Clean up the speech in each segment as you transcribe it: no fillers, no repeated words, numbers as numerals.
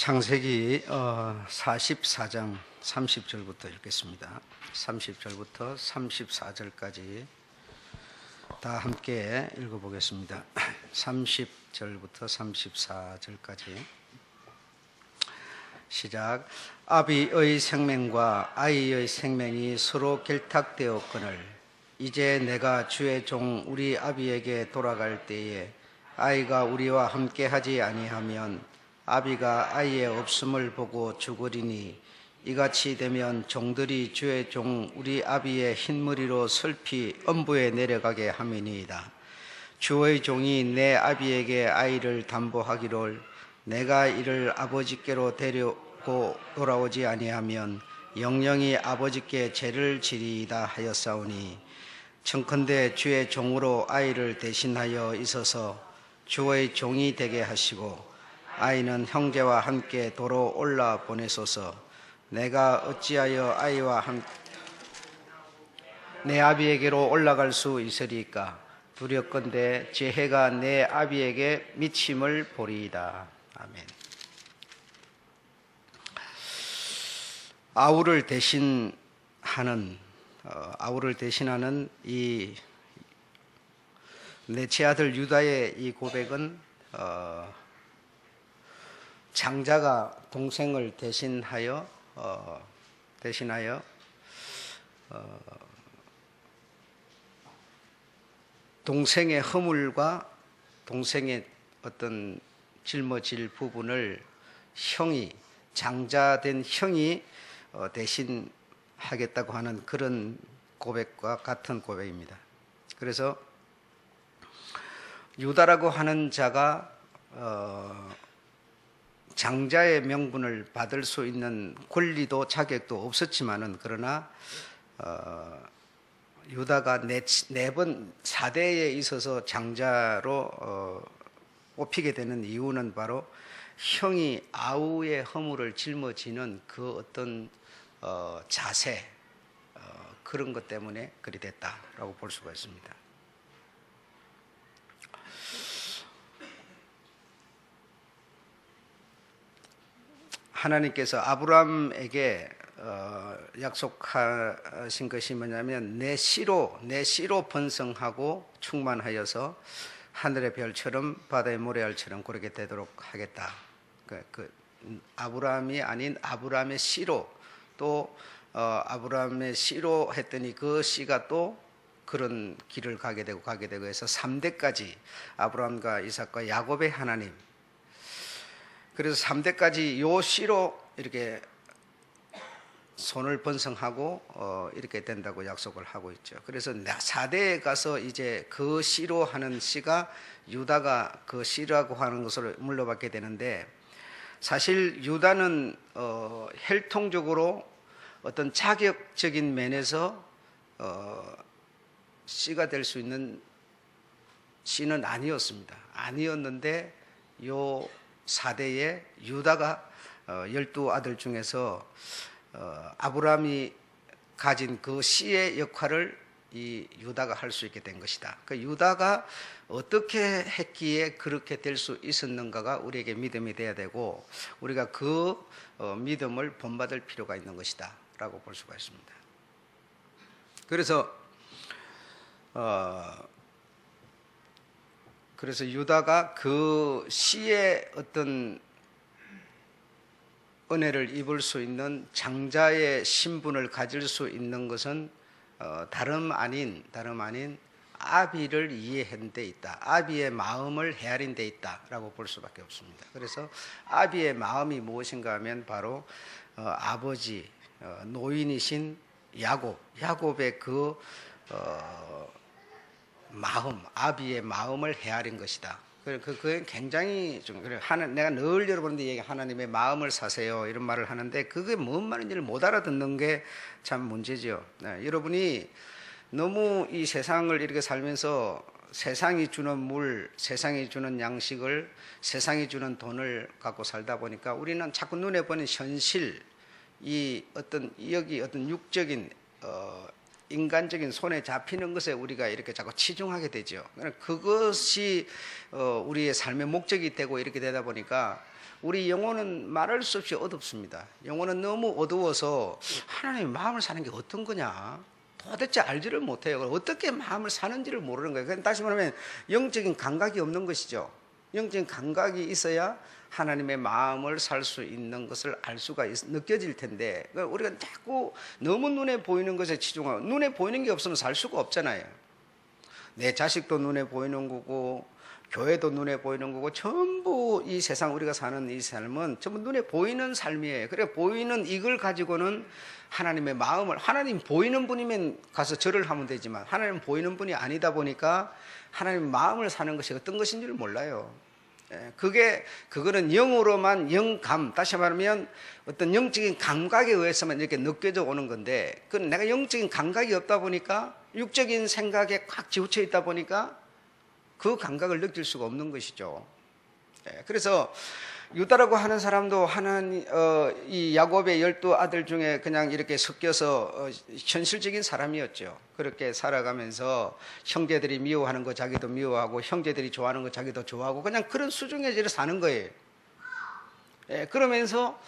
창세기 44장 30절부터 읽겠습니다. 30절부터 34절까지 다 함께 읽어보겠습니다. 30절부터 34절까지 시작. 아비의 생명과 아이의 생명이 서로 결탁되었거늘 이제 내가 주의 종 우리 아비에게 돌아갈 때에 아이가 우리와 함께하지 아니하면 아비가 아이의 없음을 보고 죽으리니 이같이 되면 종들이 주의 종 우리 아비의 흰머리로 슬피 엄부에 내려가게 함이니이다. 주의 종이 내 아비에게 아이를 담보하기를 내가 이를 아버지께로 데리고 돌아오지 아니하면 영영이 아버지께 죄를 지리이다 하였사오니 청컨대 주의 종으로 아이를 대신하여 있어서 주의 종이 되게 하시고 아이는 형제와 함께 도로 올라 보내소서. 내가 어찌하여 아이와 내 아비에게로 올라갈 수 있으리까? 두렵건대 제 해가 내 아비에게 미침을 보리이다. 아멘. 아우를 대신하는 이 넷째 아들 유다의 이 고백은 장자가 동생을 대신하여 동생의 허물과 동생의 어떤 짊어질 부분을 장자된 형이 대신하겠다고 하는 그런 고백과 같은 고백입니다. 그래서 유다라고 하는 자가 장자의 명분을 받을 수 있는 권리도 자격도 없었지만은 그러나 유다가 네 번 4대에 있어서 장자로 뽑히게 되는 이유는 바로 형이 아우의 허물을 짊어지는 그 어떤 자세 그런 것 때문에 그리 됐다라고 볼 수가 있습니다. 하나님께서 아브라함에게 약속하신 것이 뭐냐면 내 씨로 번성하고 충만하여서 하늘의 별처럼 바다의 모래알처럼 그렇게 되도록 하겠다. 아브라함이 아닌 아브라함의 씨로 또 아브라함의 씨로 했더니 그 씨가 또 그런 길을 가게 되고 해서 3대까지 아브라함과 이삭과 야곱의 하나님. 그래서 3대까지 요 씨로 이렇게 손을 번성하고 이렇게 된다고 약속을 하고 있죠. 그래서 4대에 가서 이제 그 씨로 하는 씨가 유다가 그 씨라고 하는 것을 물려받게 되는데 사실 유다는 혈통적으로 어떤 자격적인 면에서 씨가 될 수 있는 씨는 아니었는데 요 4대에 유다가 12아들 중에서 아브라함이 가진 그 씨의 역할을 이 유다가 할 수 있게 된 것이다. 그 유다가 어떻게 했기에 그렇게 될 수 있었는가가 우리에게 믿음이 돼야 되고 우리가 그 믿음을 본받을 필요가 있는 것이다 라고 볼 수가 있습니다. 그래서 유다가 그 씨의 어떤 은혜를 입을 수 있는 장자의 신분을 가질 수 있는 것은 다름 아닌 아비를 이해한 데 있다. 아비의 마음을 헤아린 데 있다라고 볼 수밖에 없습니다. 그래서 아비의 마음이 무엇인가 하면 바로 아버지 노인이신 야곱의 그 아비의 마음을 헤아린 것이다. 그게 굉장히 좀 그래. 내가 늘 여러분들 얘기 하나님의 마음을 사세요 이런 말을 하는데 그게 뭔 말인지를 못 알아듣는 게 참 문제죠. 여러분이 너무 이 세상을 이렇게 살면서 세상이 주는 물, 세상이 주는 양식을, 세상이 주는 돈을 갖고 살다 보니까 우리는 자꾸 눈에 보는 현실, 이 어떤 여기 어떤 육적인 인간적인 손에 잡히는 것에 우리가 이렇게 자꾸 치중하게 되죠. 그것이 우리의 삶의 목적이 되고 이렇게 되다 보니까 우리 영혼은 말할 수 없이 어둡습니다. 영혼은 너무 어두워서 하나님의 마음을 사는 게 어떤 거냐 도대체 알지를 못해요. 어떻게 마음을 사는지를 모르는 거예요. 그러니까 다시 말하면 영적인 감각이 없는 것이죠. 영적인 감각이 있어야 하나님의 마음을 살 수 있는 것을 알 수가 느껴질 텐데, 우리가 자꾸 너무 눈에 보이는 것에 치중하고, 눈에 보이는 게 없으면 살 수가 없잖아요. 내 자식도 눈에 보이는 거고 교회도 눈에 보이는 거고, 전부 이 세상 우리가 사는 이 삶은 전부 눈에 보이는 삶이에요. 그래 보이는 이걸 가지고는 하나님의 마음을, 하나님 보이는 분이면 가서 절을 하면 되지만 하나님 보이는 분이 아니다 보니까 하나님 마음을 사는 것이 어떤 것인지를 몰라요. 그거는 영으로만 영감, 다시 말하면 어떤 영적인 감각에 의해서만 이렇게 느껴져 오는 건데, 그건 내가 영적인 감각이 없다 보니까, 육적인 생각에 꽉 지우쳐 있다 보니까 그 감각을 느낄 수가 없는 것이죠. 그래서 유다라고 하는 사람도 이 야곱의 12아들 중에 그냥 이렇게 섞여서 현실적인 사람이었죠. 그렇게 살아가면서 형제들이 미워하는 거 자기도 미워하고, 형제들이 좋아하는 거 자기도 좋아하고, 그냥 그런 수중에 사는 거예요. 그러면서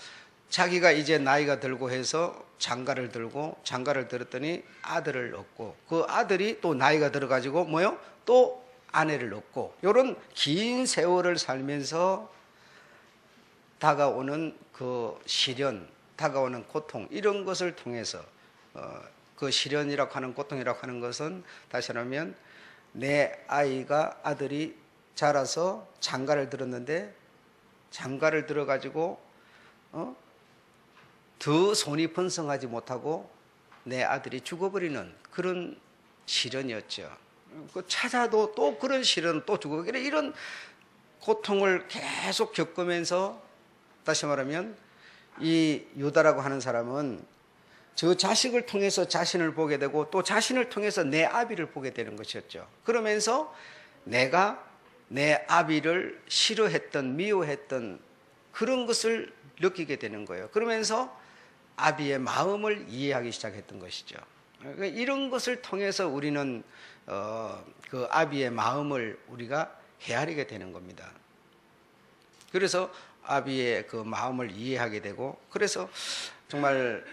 자기가 이제 나이가 들고 해서 장가를 들었더니 아들을 얻고, 그 아들이 또 나이가 들어가지고 또 아내를 얻고, 이런 긴 세월을 살면서 다가오는 그 시련, 다가오는 고통, 이런 것을 통해서 그 시련이라고 하는, 고통이라고 하는 것은 다시 말하면 내 아들이 자라서 장가를 들었는데, 장가를 들어가지고 더 손이 번성하지 못하고 내 아들이 죽어버리는 그런 시련이었죠. 찾아도 또 그런 시련은 또 죽어버리고, 이런 고통을 계속 겪으면서, 다시 말하면 이 유다라고 하는 사람은 저 자식을 통해서 자신을 보게 되고, 또 자신을 통해서 내 아비를 보게 되는 것이었죠. 그러면서 내가 내 아비를 싫어했던, 미워했던 그런 것을 느끼게 되는 거예요. 그러면서 아비의 마음을 이해하기 시작했던 것이죠. 이런 것을 통해서 우리는 그 아비의 마음을 우리가 헤아리게 되는 겁니다. 그래서 아비의 그 마음을 이해하게 되고, 그래서 정말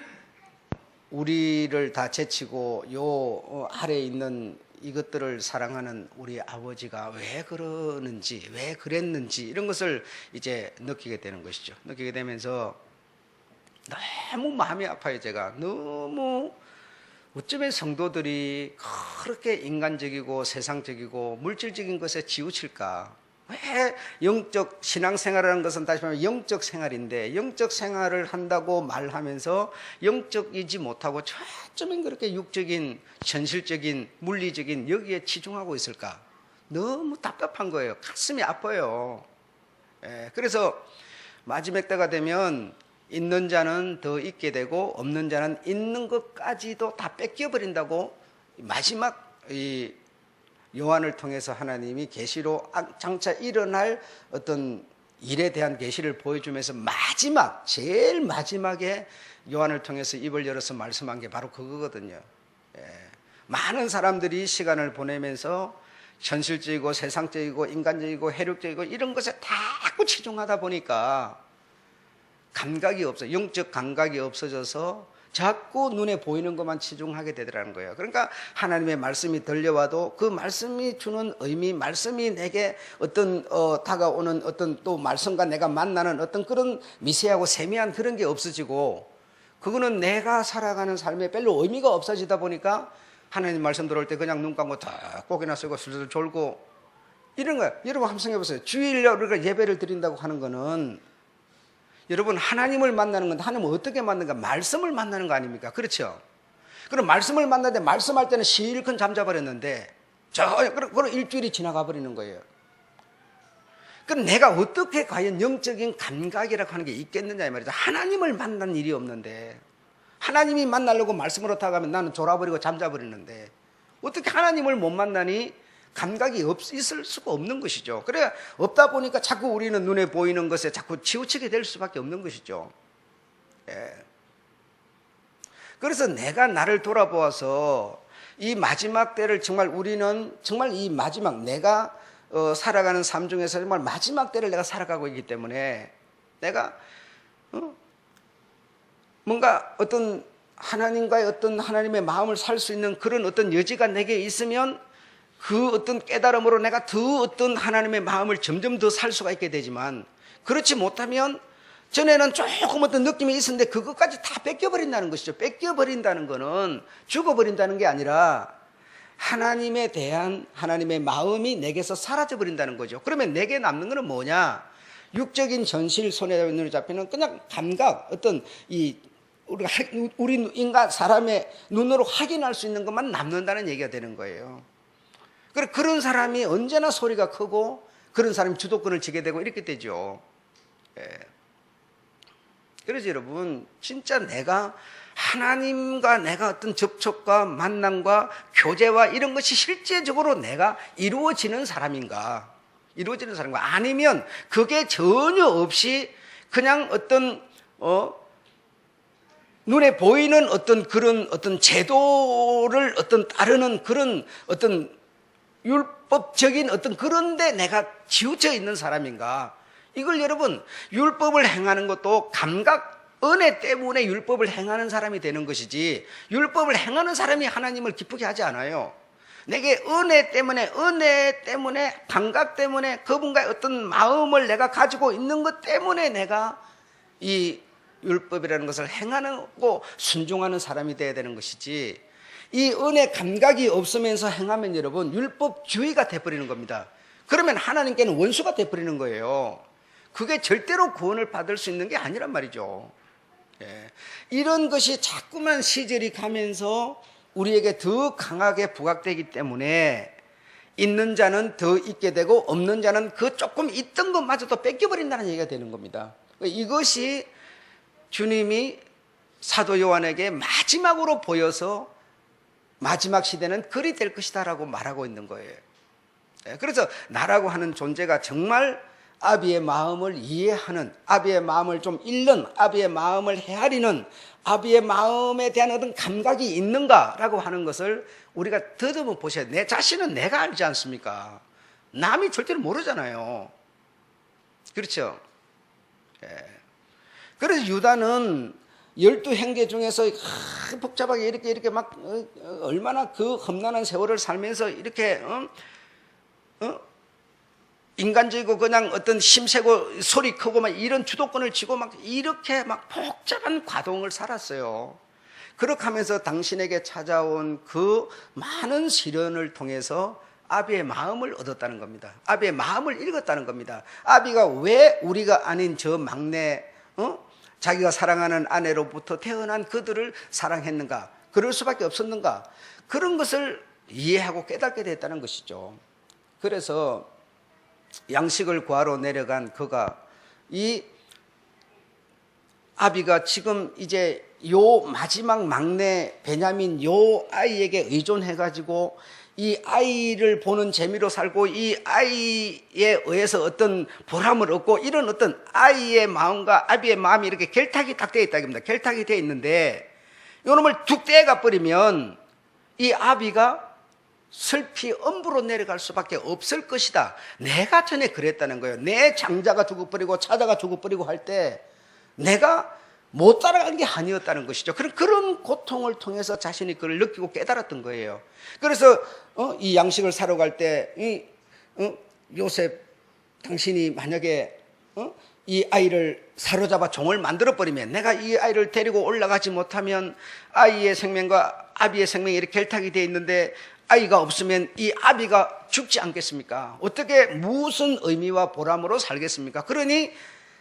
우리를 다 제치고 요 아래에 있는 이것들을 사랑하는 우리 아버지가 왜 그러는지, 왜 그랬는지, 이런 것을 이제 느끼게 되는 것이죠. 느끼게 되면서 너무 마음이 아파요. 제가 너무, 어쩌면 성도들이 그렇게 인간적이고 세상적이고 물질적인 것에 지우칠까? 왜 영적 신앙생활이라는 것은 다시 말하면 영적 생활인데, 영적 생활을 한다고 말하면서 영적이지 못하고 어쩌면 그렇게 육적인, 현실적인, 물리적인 여기에 치중하고 있을까? 너무 답답한 거예요. 가슴이 아파요. 그래서 마지막 때가 되면 있는 자는 더 있게 되고 없는 자는 있는 것까지도 다 뺏겨버린다고, 마지막 이 요한을 통해서 하나님이 계시로 장차 일어날 어떤 일에 대한 계시를 보여주면서 제일 마지막에 요한을 통해서 입을 열어서 말씀한 게 바로 그거거든요. 많은 사람들이 시간을 보내면서 현실적이고 세상적이고 인간적이고 혈육적이고 이런 것에 자꾸 치중하다 보니까 감각이 없어, 영적 감각이 없어져서 자꾸 눈에 보이는 것만 치중하게 되더라는 거예요. 그러니까 하나님의 말씀이 들려와도 그 말씀이 주는 의미, 말씀이 내게 어떤 다가오는 어떤 또 말씀과 내가 만나는 어떤 그런 미세하고 세미한 그런 게 없어지고, 그거는 내가 살아가는 삶에 별로 의미가 없어지다 보니까 하나님 말씀 들어올 때 그냥 눈 감고 딱 고개나 쓰고 슬슬 졸고 이런 거예요. 여러분 한번 생각해 보세요. 주일날 우리가 예배를 드린다고 하는 거는, 여러분 하나님을 만나는 건, 하나님을 어떻게 만나는가? 말씀을 만나는 거 아닙니까? 그렇죠? 그럼 말씀을 만나는데, 말씀할 때는 실컷 잠자버렸는데 그럼 일주일이 지나가 버리는 거예요. 그럼 내가 어떻게 과연 영적인 감각이라고 하는 게 있겠느냐 이 말이죠. 하나님을 만난 일이 없는데, 하나님이 만나려고 말씀으로 다가가면 나는 졸아버리고 잠자버리는데, 어떻게 하나님을 못 만나니? 감각이 있을 수가 없는 것이죠. 그래 없다 보니까 자꾸 우리는 눈에 보이는 것에 자꾸 치우치게 될 수밖에 없는 것이죠. 그래서 내가 나를 돌아보아서 이 마지막 때를 정말 우리는 정말 이 마지막 내가 살아가는 삶 중에서 정말 마지막 때를 내가 살아가고 있기 때문에 내가 뭔가 어떤 하나님과의 어떤 하나님의 마음을 살 수 있는 그런 어떤 여지가 내게 있으면 그 어떤 깨달음으로 내가 더 어떤 하나님의 마음을 점점 더 살 수가 있게 되지만, 그렇지 못하면 전에는 조금 어떤 느낌이 있었는데 그것까지 다 뺏겨버린다는 것이죠. 뺏겨버린다는 것은 죽어버린다는 게 아니라 하나님에 대한 하나님의 마음이 내게서 사라져버린다는 거죠. 그러면 내게 남는 것은 뭐냐? 육적인 현실, 손에 눈에 잡히는 그냥 감각, 어떤 우리 인간 사람의 눈으로 확인할 수 있는 것만 남는다는 얘기가 되는 거예요. 그런 사람이 언제나 소리가 크고 그런 사람이 주도권을 쥐게 되고 이렇게 되죠. 그래서 여러분, 진짜 내가 하나님과 내가 어떤 접촉과 만남과 교제와 이런 것이 실제적으로 내가 이루어지는 사람인가? 아니면 그게 전혀 없이 그냥 어떤 눈에 보이는 그런 제도를 따르는 그런 율법적인 그런데 내가 치우쳐 있는 사람인가? 이걸 여러분, 율법을 행하는 것도 감각, 은혜 때문에 율법을 행하는 사람이 되는 것이지, 율법을 행하는 사람이 하나님을 기쁘게 하지 않아요. 내게 은혜 때문에 감각 때문에 그분과의 어떤 마음을 내가 가지고 있는 것 때문에 내가 이 율법이라는 것을 행하고 순종하는 사람이 되어야 되는 것이지, 이 은혜 감각이 없으면서 행하면 여러분 율법주의가 돼버리는 겁니다. 그러면 하나님께는 원수가 돼버리는 거예요. 그게 절대로 구원을 받을 수 있는 게 아니란 말이죠. 이런 것이 자꾸만 시절이 가면서 우리에게 더 강하게 부각되기 때문에 있는 자는 더 있게 되고 없는 자는 그 조금 있던 것마저도 뺏겨버린다는 얘기가 되는 겁니다. 이것이 주님이 사도 요한에게 마지막으로 보여서 마지막 시대는 그리 될 것이다라고 말하고 있는 거예요. 그래서 나라고 하는 존재가 정말 아비의 마음을 이해하는, 아비의 마음을 좀 읽는, 아비의 마음을 헤아리는, 아비의 마음에 대한 어떤 감각이 있는가라고 하는 것을 우리가 더듬어 보셔야 돼요. 내 자신은 내가 알지 않습니까? 남이 절대로 모르잖아요. 그렇죠? 그래서 유다는 12행제 중에서 복잡하게 이렇게 막 얼마나 그 험난한 세월을 살면서 이렇게 인간적이고 그냥 어떤 힘세고 소리 크고 막 이런 주도권을 쥐고 막 이렇게 막 복잡한 과동을 살았어요. 그렇게 하면서 당신에게 찾아온 그 많은 시련을 통해서 아비의 마음을 얻었다는 겁니다. 아비의 마음을 읽었다는 겁니다. 아비가 왜 우리가 아닌 저 막내, 자기가 사랑하는 아내로부터 태어난 그들을 사랑했는가? 그럴 수밖에 없었는가? 그런 것을 이해하고 깨닫게 됐다는 것이죠. 그래서 양식을 구하러 내려간 그가, 이 아비가 지금 이제 요 마지막 막내 베냐민 요 아이에게 의존해가지고 이 아이를 보는 재미로 살고 이 아이에 의해서 어떤 보람을 얻고 이런 어떤 아이의 마음과 아비의 마음이 이렇게 결탁이 딱 되어 있다 겁니다. 결탁이 되어 있는데 이놈을 툭 떼가 버리면 이 아비가 슬피 엄부로 내려갈 수밖에 없을 것이다. 내가 전에 그랬다는 거예요. 내 장자가 죽어버리고 차자가 죽어버리고 할 때 내가 못 따라간 게 아니었다는 것이죠. 그런 고통을 통해서 자신이 그걸 느끼고 깨달았던 거예요. 그래서 이 양식을 사러 갈 때 요셉, 당신이 만약에 이 아이를 사로잡아 종을 만들어버리면, 내가 이 아이를 데리고 올라가지 못하면 아이의 생명과 아비의 생명이 이렇게 결탁이 되어 있는데 아이가 없으면 이 아비가 죽지 않겠습니까? 어떻게 무슨 의미와 보람으로 살겠습니까? 그러니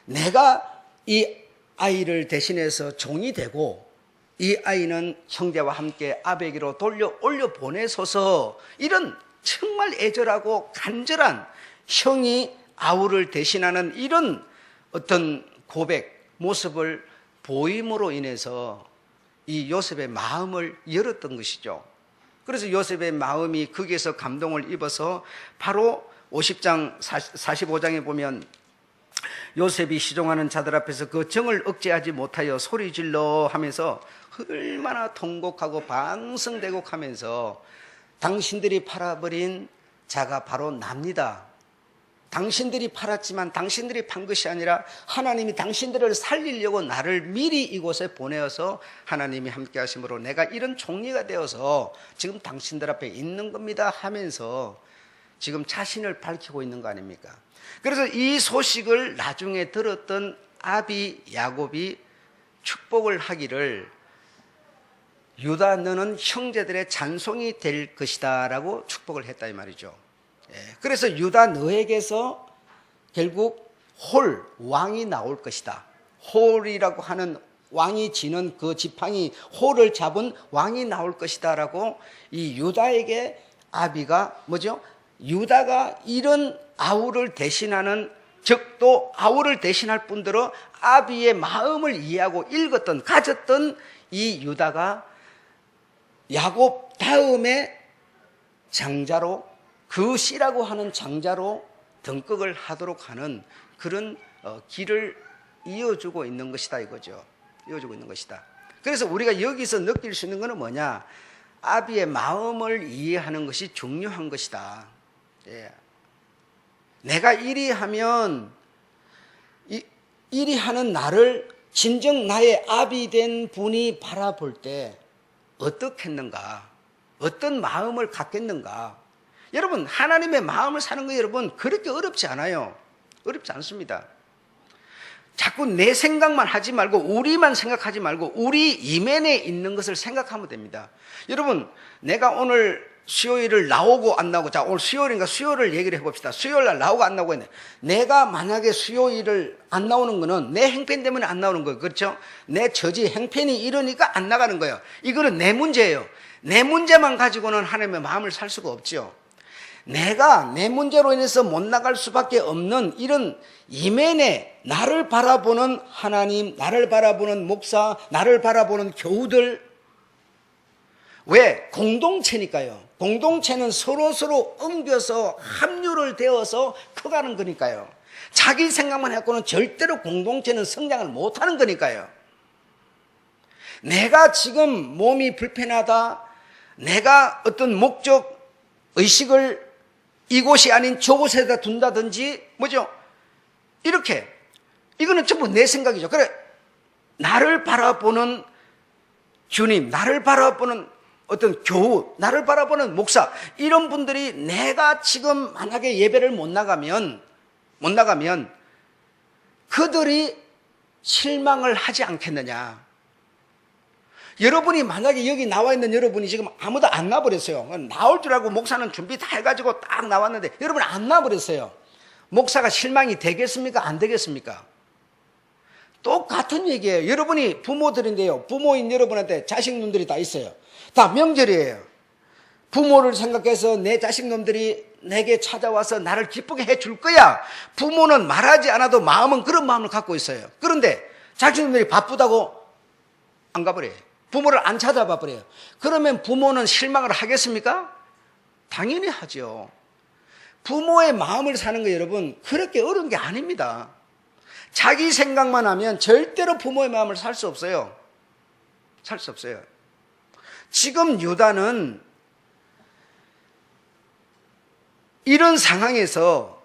내가 이 아이를 대신해서 종이 되고 이 아이는 형제와 함께 아베에게로 올려 보내소서, 이런 정말 애절하고 간절한 형이 아우를 대신하는 이런 어떤 고백 모습을 보임으로 인해서 이 요셉의 마음을 열었던 것이죠. 그래서 요셉의 마음이 거기에서 감동을 입어서 바로 50장 45장에 보면 요셉이 시종하는 자들 앞에서 그 정을 억제하지 못하여 소리질러 하면서 얼마나 통곡하고 방성대곡 하면서 당신들이 팔아버린 자가 바로 납니다. 당신들이 팔았지만 당신들이 판 것이 아니라 하나님이 당신들을 살리려고 나를 미리 이곳에 보내어서 하나님이 함께 하심으로 내가 이런 종리가 되어서 지금 당신들 앞에 있는 겁니다 하면서 지금 자신을 밝히고 있는 거 아닙니까? 그래서 이 소식을 나중에 들었던 아비 야곱이 축복을 하기를 유다 너는 형제들의 잔송이 될 것이다 라고 축복을 했다 이 말이죠. 그래서 유다 너에게서 결국 홀 왕이 나올 것이다. 홀이라고 하는 왕이 지는 그 지팡이 홀을 잡은 왕이 나올 것이다 라고 이 유다에게 아비가 뭐죠? 유다가 이런 아우를 대신하는 즉 또 아우를 대신할 뿐더러 아비의 마음을 이해하고 읽었던 가졌던 이 유다가 야곱 다음에 장자로 그 씨라고 하는 장자로 등극을 하도록 하는 그런 길을 이어주고 있는 것이다 이거죠. 이어주고 있는 것이다. 그래서 우리가 여기서 느낄 수 있는 것은 뭐냐? 아비의 마음을 이해하는 것이 중요한 것이다. 예. 내가 이리 하면 이리 하는 나를 진정 나의 아비 된 분이 바라볼 때 어떻겠는가? 어떤 마음을 갖겠는가? 여러분 하나님의 마음을 사는 거 여러분 그렇게 어렵지 않아요. 어렵지 않습니다. 자꾸 내 생각만 하지 말고 우리만 생각하지 말고 우리 이면에 있는 것을 생각하면 됩니다. 여러분 내가 오늘 수요일을 나오고 안 나오고 자 오늘 수요일인가 수요일을 얘기를 해봅시다. 수요일 날 나오고 안 나오고 했네. 내가 만약에 수요일을 안 나오는 거는 내 행편 때문에 안 나오는 거예요. 그렇죠? 내 처지 행편이 이러니까 안 나가는 거예요. 이거는 내 문제예요. 내 문제만 가지고는 하나님의 마음을 살 수가 없죠. 내가 내 문제로 인해서 못 나갈 수밖에 없는 이런 이면에 나를 바라보는 하나님, 나를 바라보는 목사, 나를 바라보는 교우들. 왜? 공동체니까요. 공동체는 서로서로 엉겨서 합류를 되어서 커가는 거니까요. 자기 생각만 해갖고는 절대로 공동체는 성장을 못하는 거니까요. 내가 지금 몸이 불편하다, 내가 어떤 목적, 의식을 이곳이 아닌 저곳에다 둔다든지 뭐죠? 이렇게 이거는 전부 내 생각이죠. 그래 나를 바라보는 주님, 나를 바라보는 어떤 교우, 나를 바라보는 목사 이런 분들이 내가 지금 만약에 예배를 못 나가면 그들이 실망을 하지 않겠느냐. 여러분이 만약에 여기 나와 있는 여러분이 지금 아무도 안 나버렸어요. 나올 줄 알고 목사는 준비 다 해가지고 딱 나왔는데 여러분 안 나버렸어요. 목사가 실망이 되겠습니까? 안 되겠습니까? 똑같은 얘기예요. 여러분이 부모들인데요. 부모인 여러분한테 자식놈들이 다 있어요. 다 명절이에요. 부모를 생각해서 내 자식놈들이 내게 찾아와서 나를 기쁘게 해줄 거야. 부모는 말하지 않아도 마음은 그런 마음을 갖고 있어요. 그런데 자식놈들이 바쁘다고 안 가버려요. 부모를 안 찾아봐 버려요. 그러면 부모는 실망을 하겠습니까? 당연히 하죠. 부모의 마음을 사는 거 여러분 그렇게 어려운 게 아닙니다. 자기 생각만 하면 절대로 부모의 마음을 살 수 없어요. 살 수 없어요. 지금 유다는 이런 상황에서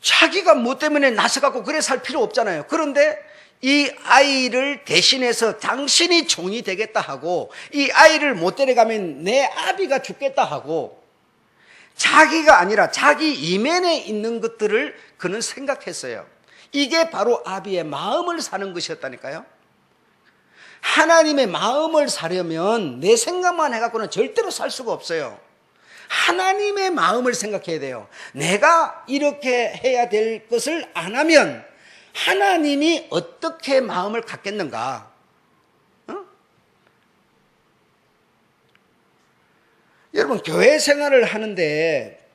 자기가 뭐 때문에 나서갖고 그래 살 필요 없잖아요. 그런데 이 아이를 대신해서 당신이 종이 되겠다 하고 이 아이를 못 데려가면 내 아비가 죽겠다 하고 자기가 아니라 자기 이면에 있는 것들을 그는 생각했어요. 이게 바로 아비의 마음을 사는 것이었다니까요. 하나님의 마음을 사려면 내 생각만 해갖고는 절대로 살 수가 없어요. 하나님의 마음을 생각해야 돼요. 내가 이렇게 해야 될 것을 안 하면 하나님이 어떻게 마음을 갖겠는가? 여러분 교회 생활을 하는데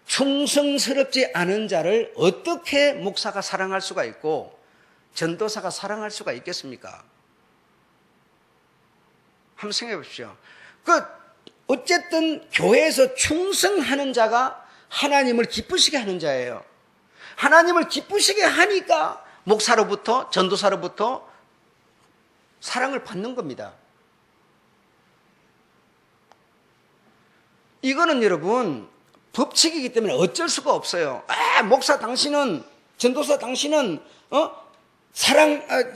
충성스럽지 않은 자를 어떻게 목사가 사랑할 수가 있고 전도사가 사랑할 수가 있겠습니까? 한번 생각해 보십시오. 어쨌든 교회에서 충성하는 자가 하나님을 기쁘시게 하는 자예요. 하나님을 기쁘시게 하니까 목사로부터 전도사로부터 사랑을 받는 겁니다. 이거는 여러분 법칙이기 때문에 어쩔 수가 없어요. 목사 당신은, 전도사 당신은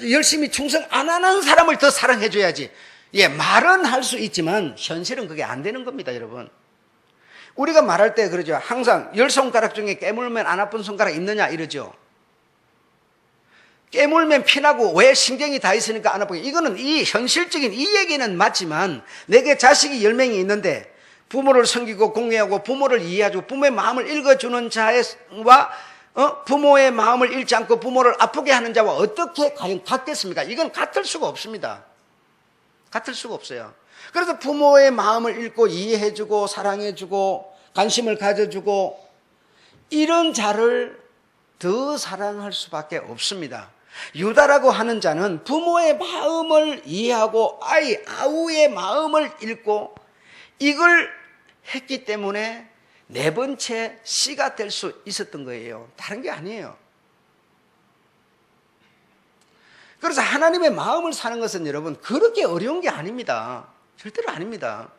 열심히 충성 안 하는 사람을 더 사랑해 줘야지. 예, 말은 할 수 있지만 현실은 그게 안 되는 겁니다, 여러분. 우리가 말할 때 그러죠. 항상 10손가락 중에 깨물면 안 아픈 손가락 있느냐 이러죠. 깨물면 피나고 왜 신경이 다 있으니까 안 아프게. 이거는 이 현실적인 이 얘기는 맞지만 내게 자식이 10명이 있는데 부모를 섬기고 공경하고 부모를 이해하고 부모의 마음을 읽어주는 자와 부모의 마음을 읽지 않고 부모를 아프게 하는 자와 어떻게 과연 같겠습니까? 이건 같을 수가 없습니다. 같을 수가 없어요. 그래서 부모의 마음을 읽고 이해해주고 사랑해주고 관심을 가져주고 이런 자를 더 사랑할 수밖에 없습니다. 유다라고 하는 자는 부모의 마음을 이해하고 아우의 마음을 읽고 이걸 했기 때문에 네 번째 씨가 될 수 있었던 거예요. 다른 게 아니에요. 그래서 하나님의 마음을 사는 것은 여러분 그렇게 어려운 게 아닙니다. 절대로 아닙니다.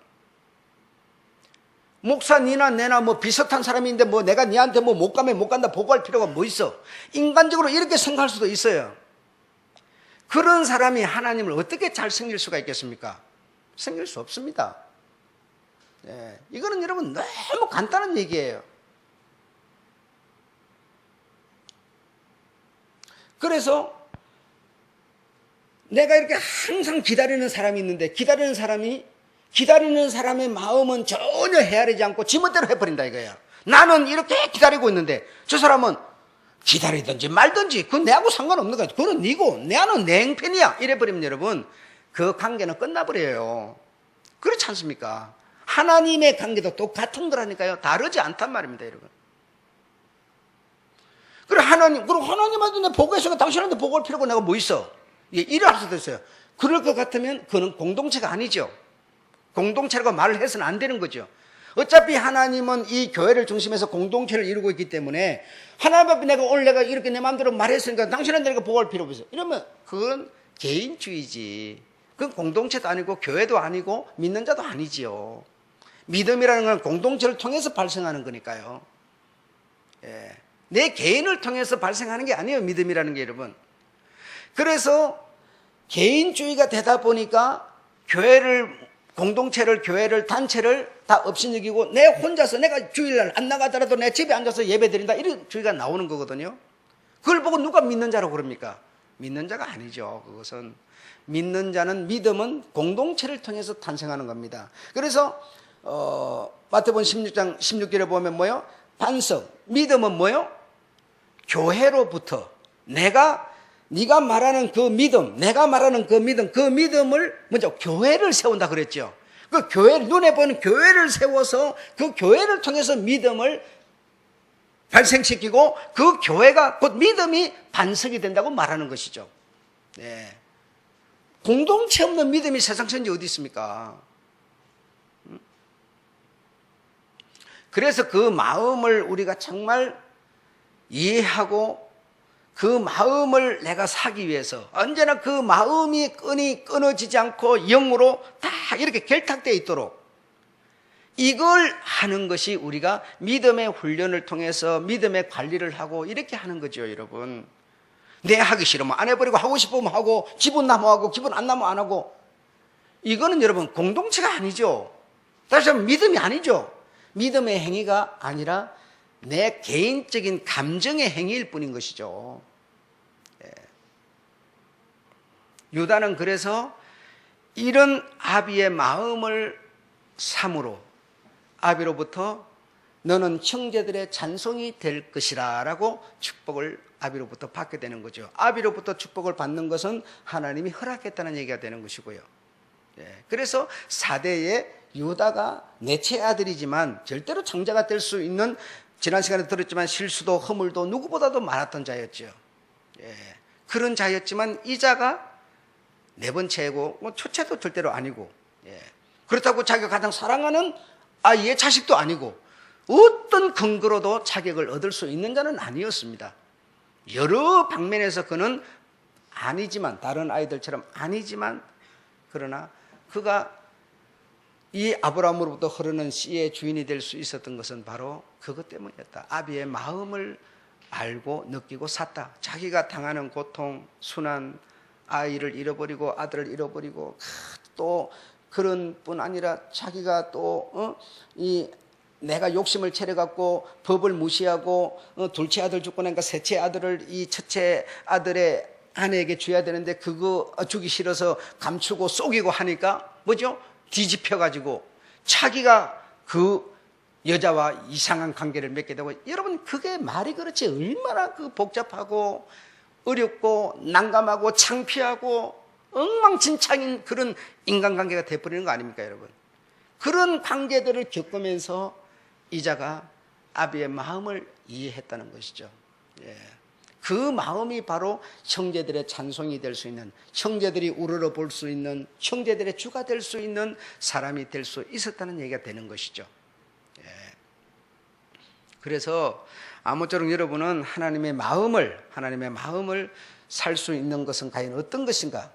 목사 니나 내나 뭐 비슷한 사람인데 뭐 내가 니한테 뭐 못 가면 못 간다 보고할 필요가 뭐 있어. 인간적으로 이렇게 생각할 수도 있어요. 그런 사람이 하나님을 어떻게 잘 섬길 수가 있겠습니까? 섬길 수 없습니다. 예, 이거는 여러분 너무 간단한 얘기예요. 그래서 내가 이렇게 항상 기다리는 사람이 있는데 기다리는 사람의 마음은 전혀 헤아리지 않고 지멋대로 해버린다 이거야. 나는 이렇게 기다리고 있는데 저 사람은 기다리든지 말든지 그건 내하고 상관없는 거야. 그건 니고 나는 내 행편이야 이래버리면 여러분 그 관계는 끝나버려요. 그렇지 않습니까? 하나님의 관계도 똑같은 거라니까요. 다르지 않단 말입니다, 여러분. 그리고 하나님한테 내 보고했으니까 당신한테 보고할 필요가 내가 뭐 있어? 예, 이래 할 수도 있어요. 그럴 것 같으면 그는 공동체가 아니죠. 공동체라고 말을 해서는 안 되는 거죠. 어차피 하나님은 이 교회를 중심해서 공동체를 이루고 있기 때문에 하나님 앞에 내가 이렇게 내 마음대로 말했으니까 당신한테 내가 보고할 필요 없어요. 이러면 그건 개인주의지. 그건 공동체도 아니고 교회도 아니고 믿는 자도 아니지요. 믿음이라는 건 공동체를 통해서 발생하는 거니까요. 예. 내 개인을 통해서 발생하는 게 아니에요. 믿음이라는 게 여러분. 그래서 개인주의가 되다 보니까 공동체를, 교회를, 단체를 다 없이 여기고 내 혼자서 내가 주일날 안 나가더라도 내 집에 앉아서 예배 드린다 이런 주의가 나오는 거거든요. 그걸 보고 누가 믿는 자라고 그럽니까? 믿는 자가 아니죠. 그것은 믿는 자는 믿음은 공동체를 통해서 탄생하는 겁니다. 그래서 마태복음 16장 16절에 보면 뭐요? 반석, 믿음은 뭐요? 교회로부터 네가 말하는 그 믿음, 내가 말하는 그 믿음을 먼저 교회를 세운다 그랬죠. 그 교회, 눈에 보이는 교회를 세워서 그 교회를 통해서 믿음을 발생시키고 그 교회가 곧 믿음이 반석이 된다고 말하는 것이죠. 네. 공동체 없는 믿음이 세상 천지 어디 있습니까? 그래서 그 마음을 우리가 정말 이해하고 그 마음을 내가 사기 위해서 언제나 그 마음이 끈이 끊어지지 않고 영으로 다 이렇게 결탁되어 있도록 이걸 하는 것이 우리가 믿음의 훈련을 통해서 믿음의 관리를 하고 이렇게 하는 거죠, 여러분. 내 하기 싫으면 안 해버리고 하고 싶으면 하고 기분 나면 하고 기분 안 나면 안 하고 이거는 여러분 공동체가 아니죠. 다시 한번 믿음이 아니죠. 믿음의 행위가 아니라 내 개인적인 감정의 행위일 뿐인 것이죠. 예. 유다는 그래서 이런 아비의 마음을 삼으로 아비로부터 너는 형제들의 찬송이 될 것이라 라고 축복을 아비로부터 받게 되는 거죠. 아비로부터 축복을 받는 것은 하나님이 허락했다는 얘기가 되는 것이고요. 예. 그래서 4대에 유다가 넷째 아들이지만 절대로 장자가 될 수 있는 지난 시간에 들었지만 실수도 허물도 누구보다도 많았던 자였죠. 예. 그런 자였지만 이 자가 네 번째고 뭐 첫째도 절대로 아니고 예. 그렇다고 자기가 가장 사랑하는 아이의 자식도 아니고 어떤 근거로도 자격을 얻을 수 있는 자는 아니었습니다. 여러 방면에서 그는 아니지만 다른 아이들처럼 아니지만 그러나 그가 이 아브라함으로부터 흐르는 씨의 주인이 될 수 있었던 것은 바로 그것 때문이었다. 아비의 마음을 알고 느끼고 샀다. 자기가 당하는 고통, 순환, 아이를 잃어버리고 아들을 잃어버리고 또 그런 뿐 아니라 자기가 또 내가 욕심을 차려갖고 법을 무시하고 둘째 아들 죽고 나니까 셋째 아들을 이 첫째 아들의 아내에게 줘야 되는데 그거 주기 싫어서 감추고 속이고 하니까 뭐죠? 뒤집혀가지고 자기가 그 여자와 이상한 관계를 맺게 되고, 여러분 그게 말이 그렇지 얼마나 그 복잡하고 어렵고 난감하고 창피하고 엉망진창인 그런 인간관계가 돼버리는 거 아닙니까 여러분? 그런 관계들을 겪으면서 이자가 아비의 마음을 이해했다는 것이죠. 예. 그 마음이 바로 형제들의 찬송이 될 수 있는, 형제들이 우러러 볼 수 있는, 형제들의 주가 될 수 있는 사람이 될 수 있었다는 얘기가 되는 것이죠. 예. 그래서 아무쪼록 여러분은 하나님의 마음을 살 수 있는 것은 과연 어떤 것인가?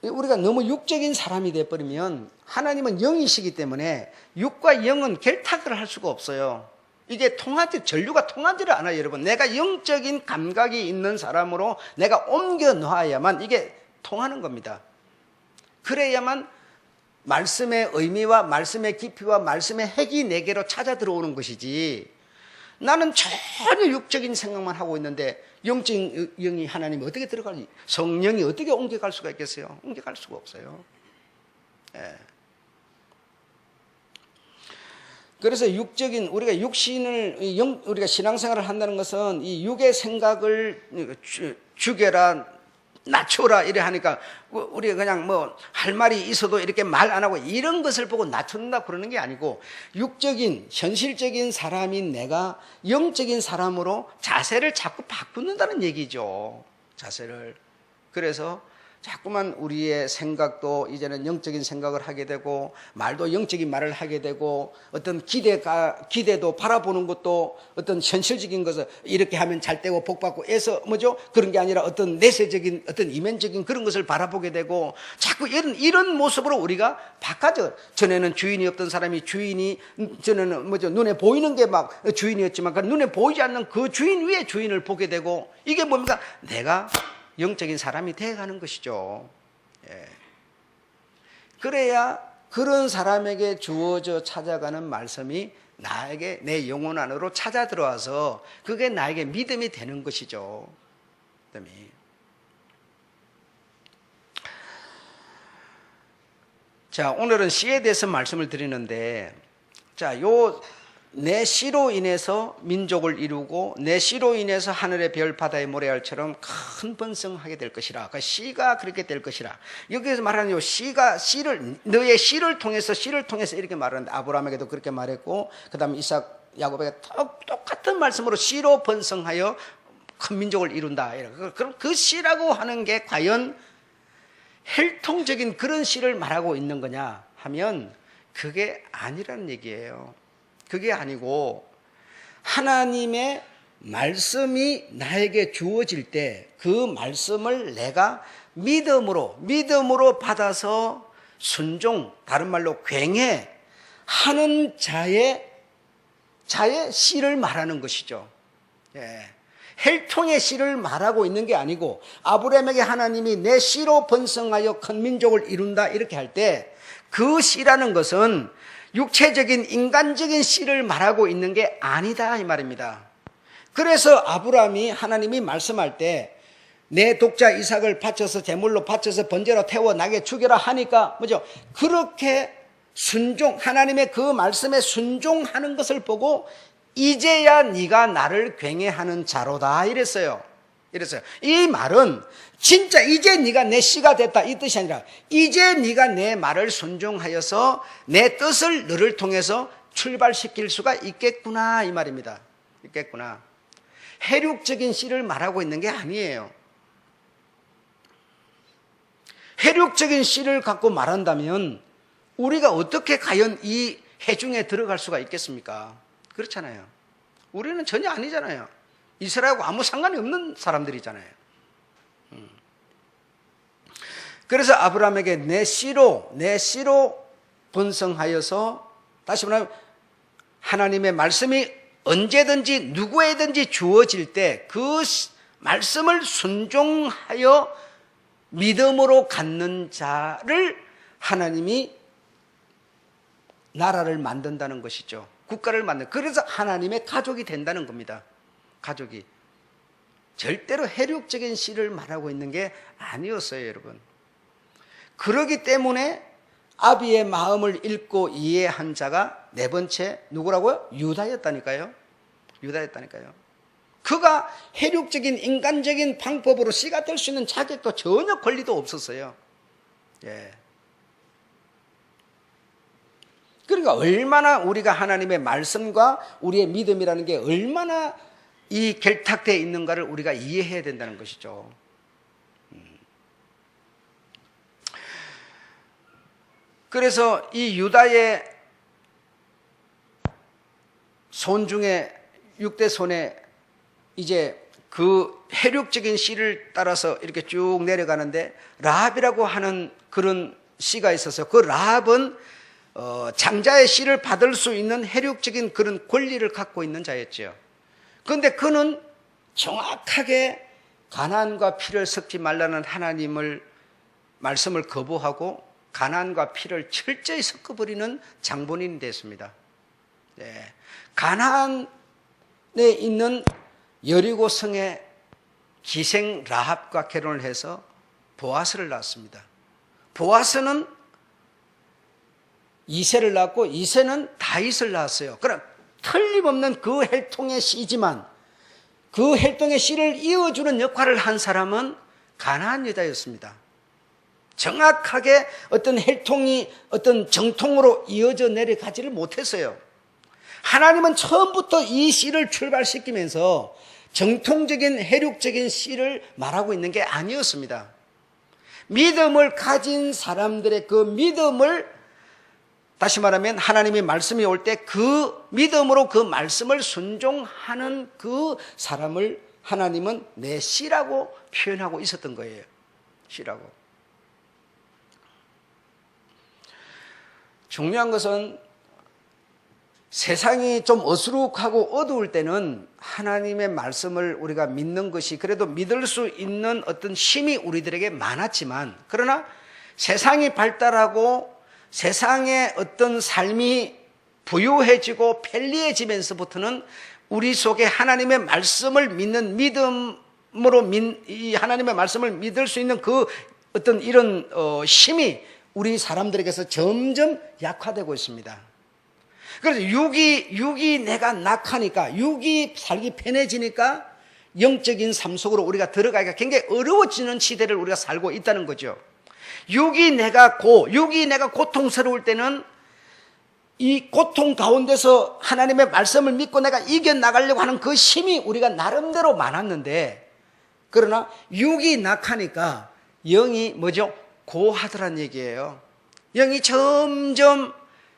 우리가 너무 육적인 사람이 되어버리면, 하나님은 영이시기 때문에 육과 영은 결탁을 할 수가 없어요. 이게 전류가 통하지를 않아요 여러분. 내가 영적인 감각이 있는 사람으로 내가 옮겨 놓아야만 이게 통하는 겁니다. 그래야만 말씀의 의미와 말씀의 깊이와 말씀의 핵이 내게로 찾아 들어오는 것이지, 나는 전혀 육적인 생각만 하고 있는데 영적인 영이 하나님이 어떻게 들어가니, 성령이 어떻게 옮겨갈 수가 있겠어요? 옮겨갈 수가 없어요. 예. 그래서 육적인, 우리가 육신을, 우리가 신앙생활을 한다는 것은 이 육의 생각을 죽여라, 낮춰라 이래 하니까 우리가 그냥 뭐 할 말이 있어도 이렇게 말 안 하고 이런 것을 보고 낮춘다 그러는 게 아니고, 육적인 현실적인 사람인 내가 영적인 사람으로 자세를 자꾸 바꾸는다는 얘기죠. 자세를. 그래서 자꾸만 우리의 생각도 이제는 영적인 생각을 하게 되고, 말도 영적인 말을 하게 되고, 어떤 기대도 바라보는 것도 어떤 현실적인 것을 이렇게 하면 잘 되고 복받고 해서 뭐죠? 그런 게 아니라 어떤 내세적인, 어떤 이면적인 그런 것을 바라보게 되고, 자꾸 이런 모습으로 우리가 바꿔져. 전에는 주인이 없던 사람이 전에는 뭐죠? 눈에 보이는 게 막 주인이었지만 그 눈에 보이지 않는 그 주인 위에 주인을 보게 되고, 이게 뭡니까? 내가 영적인 사람이 되어가는 것이죠. 예. 그래야 그런 사람에게 주어져 찾아가는 말씀이 나에게, 내 영혼 안으로 찾아 들어와서 그게 나에게 믿음이 되는 것이죠. 믿음이. 자, 오늘은 씨에 대해서 말씀을 드리는데, 자, 내 씨로 인해서 민족을 이루고 내 씨로 인해서 하늘의 별 바다의 모래알처럼 큰 번성하게 될 것이라. 그 씨가 그렇게 될 것이라. 여기에서 말하는 요 씨를 너의 씨를 통해서 이렇게 말하는데, 아브라함에게도 그렇게 말했고, 그 다음에 이삭, 야곱에게 똑같은 말씀으로 씨로 번성하여 큰 민족을 이룬다. 그럼 그 씨라고 하는 게 과연 혈통적인 그런 씨를 말하고 있는 거냐 하면 그게 아니라는 얘기예요. 그게 아니고, 하나님의 말씀이 나에게 주어질 때 그 말씀을 내가 믿음으로 받아서 순종, 다른 말로 굉해 하는 자의 씨를 말하는 것이죠. 예. 혈통의 씨를 말하고 있는 게 아니고, 아브라함에게 하나님이 내 씨로 번성하여 큰 민족을 이룬다 이렇게 할 때 그 씨라는 것은 육체적인 인간적인 씨를 말하고 있는 게 아니다 이 말입니다. 그래서 아브라함이, 하나님이 말씀할 때 내 독자 이삭을 바쳐서 제물로 바쳐서 번제로 태워 나게 죽여라 하니까 뭐죠? 그렇게 하나님의 그 말씀에 순종하는 것을 보고 이제야 네가 나를 굉해하는 자로다 이랬어요. 이 말은 진짜 이제 네가 내 씨가 됐다 이 뜻이 아니라, 이제 네가 내 말을 순종하여서 내 뜻을 너를 통해서 출발시킬 수가 있겠구나 이 말입니다. 있겠구나. 혈육적인 씨를 말하고 있는 게 아니에요. 혈육적인 씨를 갖고 말한다면 우리가 어떻게 과연 이 회중에 들어갈 수가 있겠습니까? 그렇잖아요. 우리는 전혀 아니잖아요. 이스라엘하고 아무 상관이 없는 사람들이잖아요. 그래서 아브라함에게 내 씨로 번성하여서, 다시 말하면 하나님의 말씀이 언제든지 누구에든지 주어질 때 그 말씀을 순종하여 믿음으로 갖는 자를 하나님이 나라를 만든다는 것이죠. 국가를 만든, 그래서 하나님의 가족이 된다는 겁니다. 가족이. 절대로 혈육적인 씨를 말하고 있는 게 아니었어요, 여러분. 그러기 때문에 아비의 마음을 읽고 이해한 자가 네 번째 누구라고요? 유다였다니까요. 유다였다니까요. 그가 혈육적인 인간적인 방법으로 씨가 될 수 있는 자격도 전혀 권리도 없었어요. 예. 그러니까 얼마나 우리가 하나님의 말씀과 우리의 믿음이라는 게 얼마나 이 결탁되어 있는가를 우리가 이해해야 된다는 것이죠. 그래서 이 유다의 손 중에 6대 손에 이제 그 혈육적인 씨를 따라서 이렇게 쭉 내려가는데 라합이라고 하는 그런 씨가 있어서 그 라합은 장자의 씨를 받을 수 있는 혈육적인 그런 권리를 갖고 있는 자였죠. 그런데 그는 정확하게 가나안과 피를 섞지 말라는 하나님을 말씀을 거부하고 가나안과 피를 철저히 섞어버리는 장본인이 됐습니다. 네. 가나안에 있는 여리고 성의 기생 라합과 결혼을 해서 보아스를 낳았습니다. 보아스는 이새를 낳았고 이새는 다윗을 낳았어요. 그럼 틀림없는 그 혈통의 씨지만 그 혈통의 씨를 이어주는 역할을 한 사람은 가나안 여자였습니다. 정확하게 어떤 혈통이 어떤 정통으로 이어져 내려가지를 못했어요. 하나님은 처음부터 이 씨를 출발시키면서 정통적인 혈육적인 씨를 말하고 있는 게 아니었습니다. 믿음을 가진 사람들의 그 믿음을, 다시 말하면 하나님의 말씀이 올 때 그 믿음으로 그 말씀을 순종하는 그 사람을 하나님은 내 씨라고 표현하고 있었던 거예요. 씨라고. 중요한 것은 세상이 좀 어수룩하고 어두울 때는 하나님의 말씀을 우리가 믿는 것이 그래도 믿을 수 있는 어떤 힘이 우리들에게 많았지만, 그러나 세상이 발달하고 세상의 어떤 삶이 부유해지고 편리해지면서부터는 우리 속에 하나님의 말씀을 믿는 믿음으로 이 하나님의 말씀을 믿을 수 있는 그 어떤 이런 힘이 우리 사람들에게서 점점 약화되고 있습니다. 그래서 육이 내가 낙하니까, 육이 살기 편해지니까 영적인 삶 속으로 우리가 들어가기가 굉장히 어려워지는 시대를 우리가 살고 있다는 거죠. 육이 내가 고통스러울 때는 이 고통 가운데서 하나님의 말씀을 믿고 내가 이겨나가려고 하는 그 힘이 우리가 나름대로 많았는데, 그러나 육이 낙하니까 영이 뭐죠? 고하더란 얘기예요. 영이 점점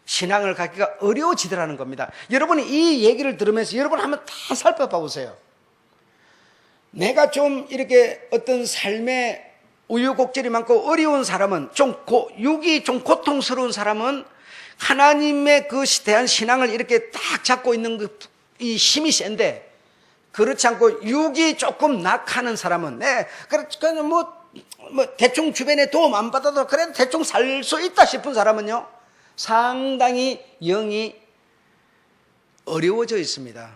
신앙을 갖기가 어려워지더라는 겁니다. 여러분이 이 얘기를 들으면서 여러분 한번 다 살펴봐 보세요. 내가 좀 이렇게 어떤 삶에 우유곡절이 많고 어려운 사람은, 육이 좀 고통스러운 사람은 하나님의 그 대한 신앙을 이렇게 딱 잡고 있는 이 힘이 센데, 그렇지 않고 육이 조금 낙하는 사람은 그냥 뭐 대충 주변에 도움 안 받아도 그래도 대충 살 수 있다 싶은 사람은요, 상당히 영이 어려워져 있습니다.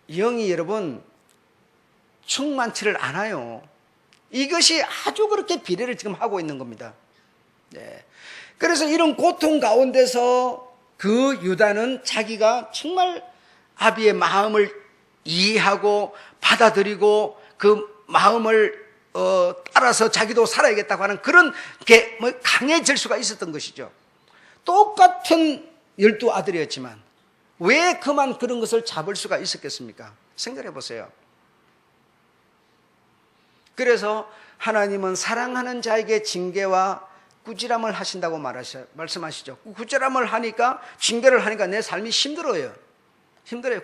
영이 여러분 충만치를 않아요. 이것이 아주 그렇게 비례를 지금 하고 있는 겁니다. 네. 그래서 이런 고통 가운데서 그 유다는 자기가 정말 아비의 마음을 이해하고 받아들이고 그 마음을 따라서 자기도 살아야겠다고 하는 그런 게 강해질 수가 있었던 것이죠. 똑같은 12아들이었지만 왜 그만 그런 것을 잡을 수가 있었겠습니까? 생각해 보세요. 그래서 하나님은 사랑하는 자에게 징계와 꾸지람을 하신다고 말씀하시죠. 꾸지람을 하니까, 징계를 하니까 내 삶이 힘들어요.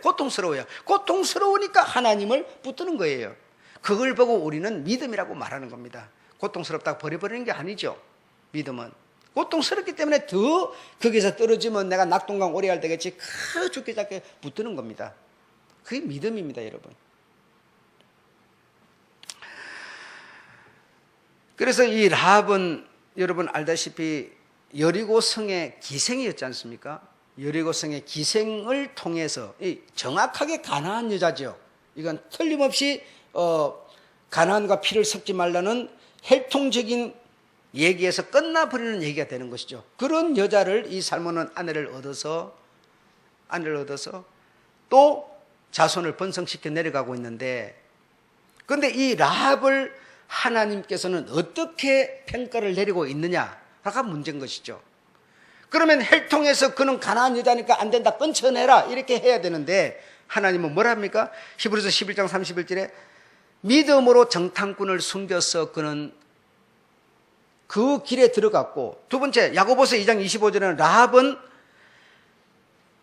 고통스러워요. 고통스러우니까 하나님을 붙드는 거예요. 그걸 보고 우리는 믿음이라고 말하는 겁니다. 고통스럽다고 버려버리는 게 아니죠. 믿음은 고통스럽기 때문에 더 거기서 떨어지면 내가 낙동강 오래 할 되겠지. 죽게 작게 붙드는 겁니다. 그게 믿음입니다, 여러분. 그래서 이 라합은 여러분 알다시피 여리고 성의 기생이었지 않습니까? 여리고 성의 기생을 통해서 정확하게 가나안 여자죠. 이건 틀림없이 가나안과 피를 섞지 말라는 혈통적인 얘기에서 끝나버리는 얘기가 되는 것이죠. 그런 여자를 이 살몬은 아내를 얻어서 또 자손을 번성시켜 내려가고 있는데, 그런데 이 라합을 하나님께서는 어떻게 평가를 내리고 있느냐가 문제인 것이죠. 그러면 혈통에서 그는 가나안 여자니까 안 된다, 끊쳐내라 이렇게 해야 되는데 하나님은 뭐라 합니까? 히브리서 11장 31절에 믿음으로 정탐꾼을 숨겨서 그는 그 길에 들어갔고, 두 번째 야고보서 2장 25절에는 라합은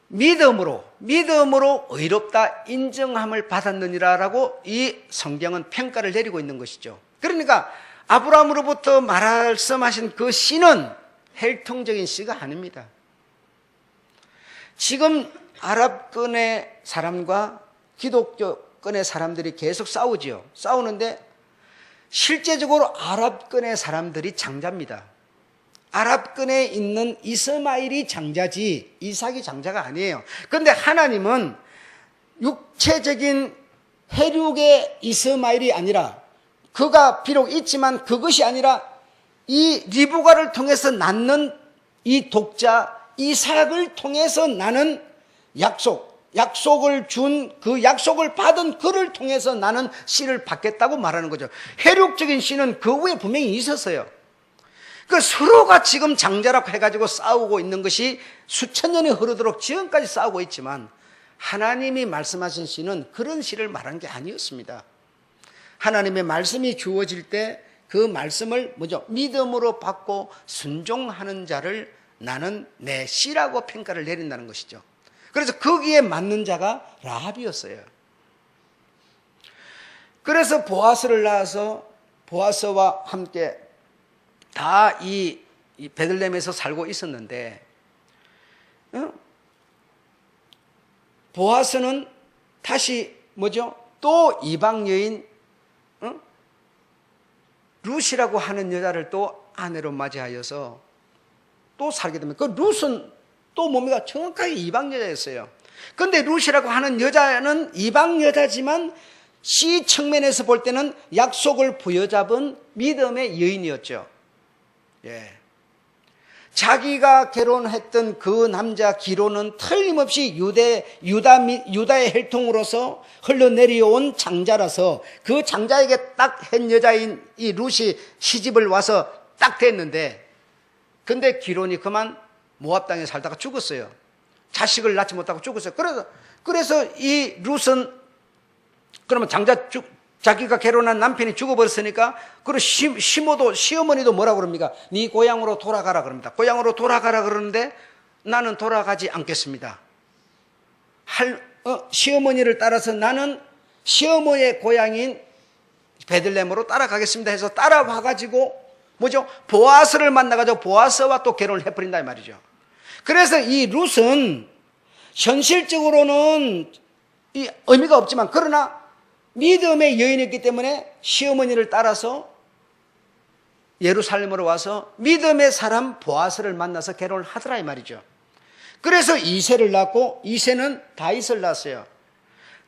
믿음으로 의롭다 인정함을 받았느니라라고 이 성경은 평가를 내리고 있는 것이죠. 그러니까 아브라함으로부터 말씀하신 그 씨는 혈통적인 씨가 아닙니다. 지금 아랍권의 사람과 기독교권의 사람들이 계속 싸우지요. 싸우는데 실제적으로 아랍권의 사람들이 장자입니다. 아랍권에 있는 이스마엘이 장자지 이삭이 장자가 아니에요. 그런데 하나님은 육체적인 혈육의 이스마엘이 아니라, 그가 비록 있지만 그것이 아니라 이 리브가를 통해서 낳는 이 독자 이삭을 통해서 나는 약속을 준 그 약속을 받은 그를 통해서 나는 씨를 받겠다고 말하는 거죠. 혈육적인 씨는 그 후에 분명히 있었어요. 그 서로가 지금 장자라고 해가지고 싸우고 있는 것이 수천 년이 흐르도록 지금까지 싸우고 있지만, 하나님이 말씀하신 씨는 그런 씨를 말한 게 아니었습니다. 하나님의 말씀이 주어질 때 그 말씀을 믿음으로 받고 순종하는 자를 나는 내 씨라고 평가를 내린다는 것이죠. 그래서 거기에 맞는 자가 라합이었어요. 그래서 보아스를 낳아서 보아스와 함께 다 이 베들레헴에서 살고 있었는데, 보아스는 다시 또 이방 여인 룻이라고 하는 여자를 또 아내로 맞이하여서 또 살게 됩니다. 그 룻은 또 뭡니까? 정확하게 이방 여자였어요. 그런데 룻이라고 하는 여자는 이방 여자지만 씨 측면에서 볼 때는 약속을 부여잡은 믿음의 여인이었죠. 예. 자기가 결혼했던 그 남자 기로는 틀림없이 유다의 혈통으로서 흘러내려온 장자라서 그 장자에게 딱 한 여자인 이 룻이 시집을 와서 딱 됐는데, 근데 기론이 그만 모압 땅에 살다가 죽었어요. 자식을 낳지 못하고 죽었어요. 그래서 이 룻은 그러면 자기가 결혼한 남편이 죽어버렸으니까, 그리고 시어머니도 뭐라고 그럽니까? 네 고향으로 돌아가라 그럽니다. 고향으로 돌아가라 그러는데 나는 돌아가지 않겠습니다. 시어머니를 따라서 나는 시어머니의 고향인 베들레헴으로 따라가겠습니다 해서 따라와가지고 보아스를 만나가지고 보아스와 또 결혼을 해버린다 이 말이죠. 그래서 이 룻은 현실적으로는 이 의미가 없지만, 그러나 믿음의 여인이었기 때문에 시어머니를 따라서 예루살렘으로 와서 믿음의 사람 보아스를 만나서 결혼을 하더라 이 말이죠. 그래서 이새를 낳고, 이새는 다윗을 낳았어요.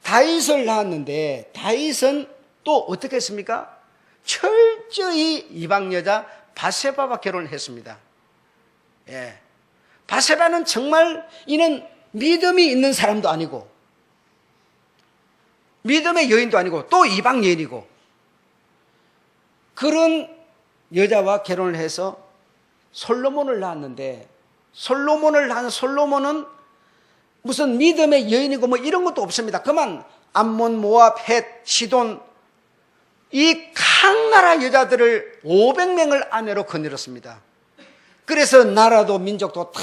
다윗을 낳았는데 다윗은 또 어떻게 했습니까? 철저히 이방 여자 바세바와 결혼을 했습니다. 예. 바세바는 정말 이는 믿음이 있는 사람도 아니고 믿음의 여인도 아니고 또 이방 여인이고, 그런 여자와 결혼을 해서 솔로몬을 낳았는데, 솔로몬을 낳은 솔로몬은 무슨 믿음의 여인이고 이런 것도 없습니다. 그만 암몬, 모압, 헷, 시돈 이 각 나라 여자들을 500명을 아내로 거느렸습니다. 그래서 나라도 민족도 다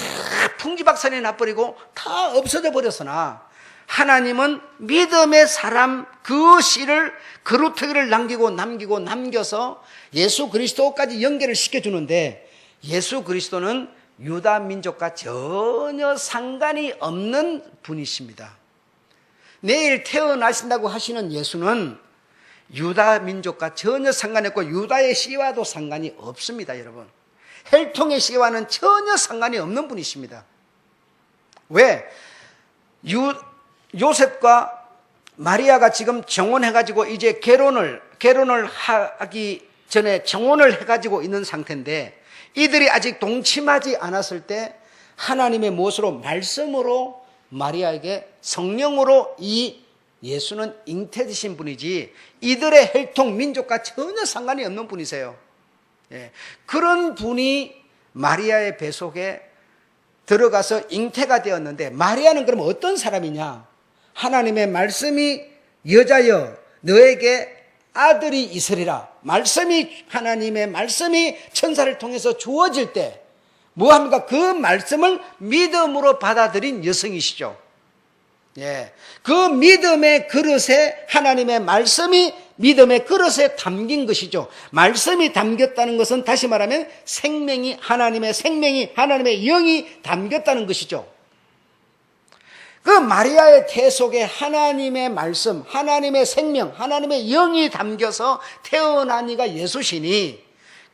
풍지박산이 나버리고 다 없어져 버렸으나, 하나님은 믿음의 사람 그 씨를 그루터기를 남겨서 예수 그리스도까지 연결을 시켜주는데, 예수 그리스도는 유다 민족과 전혀 상관이 없는 분이십니다. 내일 태어나신다고 하시는 예수는 유다 민족과 전혀 상관이 없고 유다의 씨와도 상관이 없습니다, 여러분. 혈통의 씨와는 전혀 상관이 없는 분이십니다. 왜? 요셉과 마리아가 지금 정혼해가지고 이제 결혼을 하기 전에 정혼을 해가지고 있는 상태인데 이들이 아직 동침하지 않았을 때 하나님의 무엇으로? 말씀으로 마리아에게 성령으로 이 예수는 잉태되신 분이지 이들의 혈통 민족과 전혀 상관이 없는 분이세요. 예. 그런 분이 마리아의 뱃속에 들어가서 잉태가 되었는데 마리아는 그럼 어떤 사람이냐? 하나님의 말씀이 여자여 너에게 아들이 있으리라. 하나님의 말씀이 천사를 통해서 주어질 때 뭐합니까? 그 말씀을 믿음으로 받아들인 여성이시죠. 예. 그 믿음의 그릇에 하나님의 말씀이 믿음의 그릇에 담긴 것이죠. 말씀이 담겼다는 것은 다시 말하면 하나님의 영이 담겼다는 것이죠. 그 마리아의 태 속에 하나님의 말씀, 하나님의 생명, 하나님의 영이 담겨서 태어난 이가 예수시니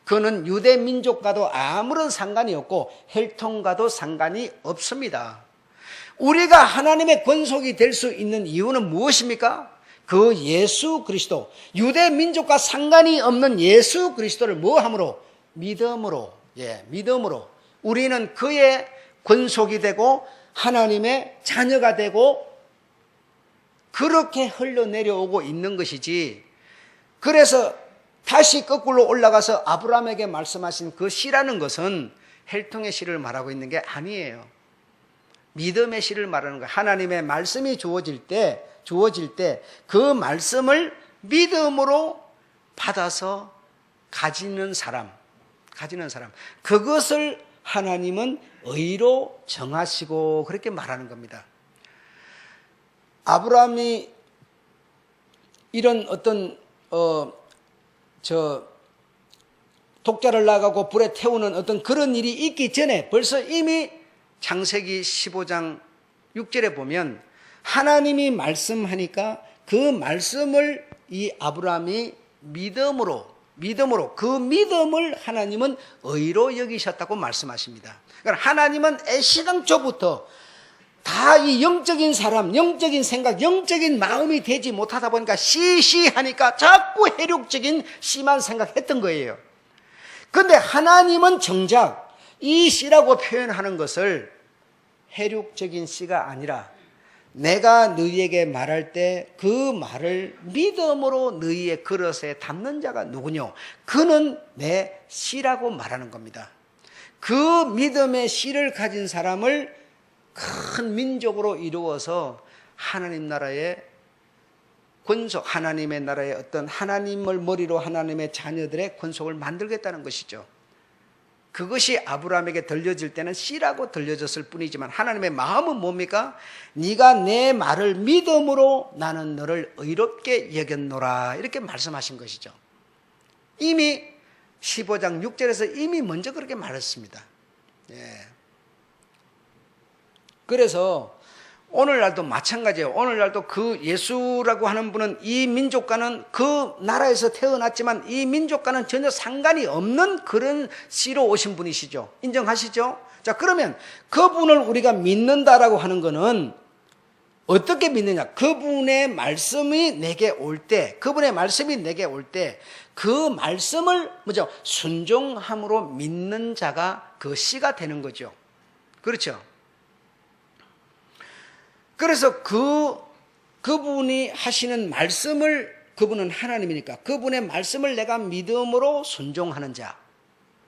그는 유대 민족과도 아무런 상관이 없고 혈통과도 상관이 없습니다. 우리가 하나님의 권속이 될 수 있는 이유는 무엇입니까? 그 예수 그리스도, 유대 민족과 상관이 없는 예수 그리스도를 뭐함으로? 믿음으로. 예, 믿음으로. 우리는 그의 권속이 되고 하나님의 자녀가 되고 그렇게 흘러내려오고 있는 것이지. 그래서 다시 거꾸로 올라가서 아브라함에게 말씀하신 그 씨라는 것은 혈통의 씨를 말하고 있는 게 아니에요. 믿음의 씨를 말하는 거예요. 하나님의 말씀이 주어질 때 그 말씀을 믿음으로 받아서 가지는 사람. 그것을 하나님은 의로 정하시고 그렇게 말하는 겁니다. 아브라함이 이런 어떤 독자를 나가고 불에 태우는 어떤 그런 일이 있기 전에 벌써 이미 창세기 15장 6절에 보면 하나님이 말씀하니까 그 말씀을 이 아브라함이 믿음으로 그 믿음을 하나님은 의로 여기셨다고 말씀하십니다. 그러니까 하나님은 애시당초부터 다 이 영적인 사람, 영적인 생각, 영적인 마음이 되지 못하다 보니까 시시하니까 자꾸 혈육적인 씨만 생각했던 거예요. 그런데 하나님은 정작 이 씨라고 표현하는 것을 혈육적인 씨가 아니라 내가 너희에게 말할 때 그 말을 믿음으로 너희의 그릇에 담는 자가 누구뇨? 그는 내 씨라고 말하는 겁니다. 그 믿음의 씨를 가진 사람을 큰 민족으로 이루어서 하나님 나라의 권속, 하나님의 나라의 어떤 하나님을 머리로 하나님의 자녀들의 권속을 만들겠다는 것이죠. 그것이 아브라함에게 들려질 때는 씨라고 들려졌을 뿐이지만 하나님의 마음은 뭡니까? 네가 내 말을 믿음으로 나는 너를 의롭게 여겼노라 이렇게 말씀하신 것이죠. 이미 15장 6절에서 이미 먼저 그렇게 말했습니다. 예. 그래서 오늘날도 마찬가지예요. 오늘날도 그 예수라고 하는 분은 이 민족과는 그 나라에서 태어났지만 이 민족과는 전혀 상관이 없는 그런 씨로 오신 분이시죠. 인정하시죠? 자, 그러면 그분을 우리가 믿는다라고 하는 것은 어떻게 믿느냐? 그분의 말씀이 내게 올 때, 그 말씀을 뭐죠? 순종함으로 믿는 자가 그 씨가 되는 거죠. 그렇죠? 그래서 그분이 하시는 말씀을, 그분은 하나님이니까 그분의 말씀을 내가 믿음으로 순종하는 자,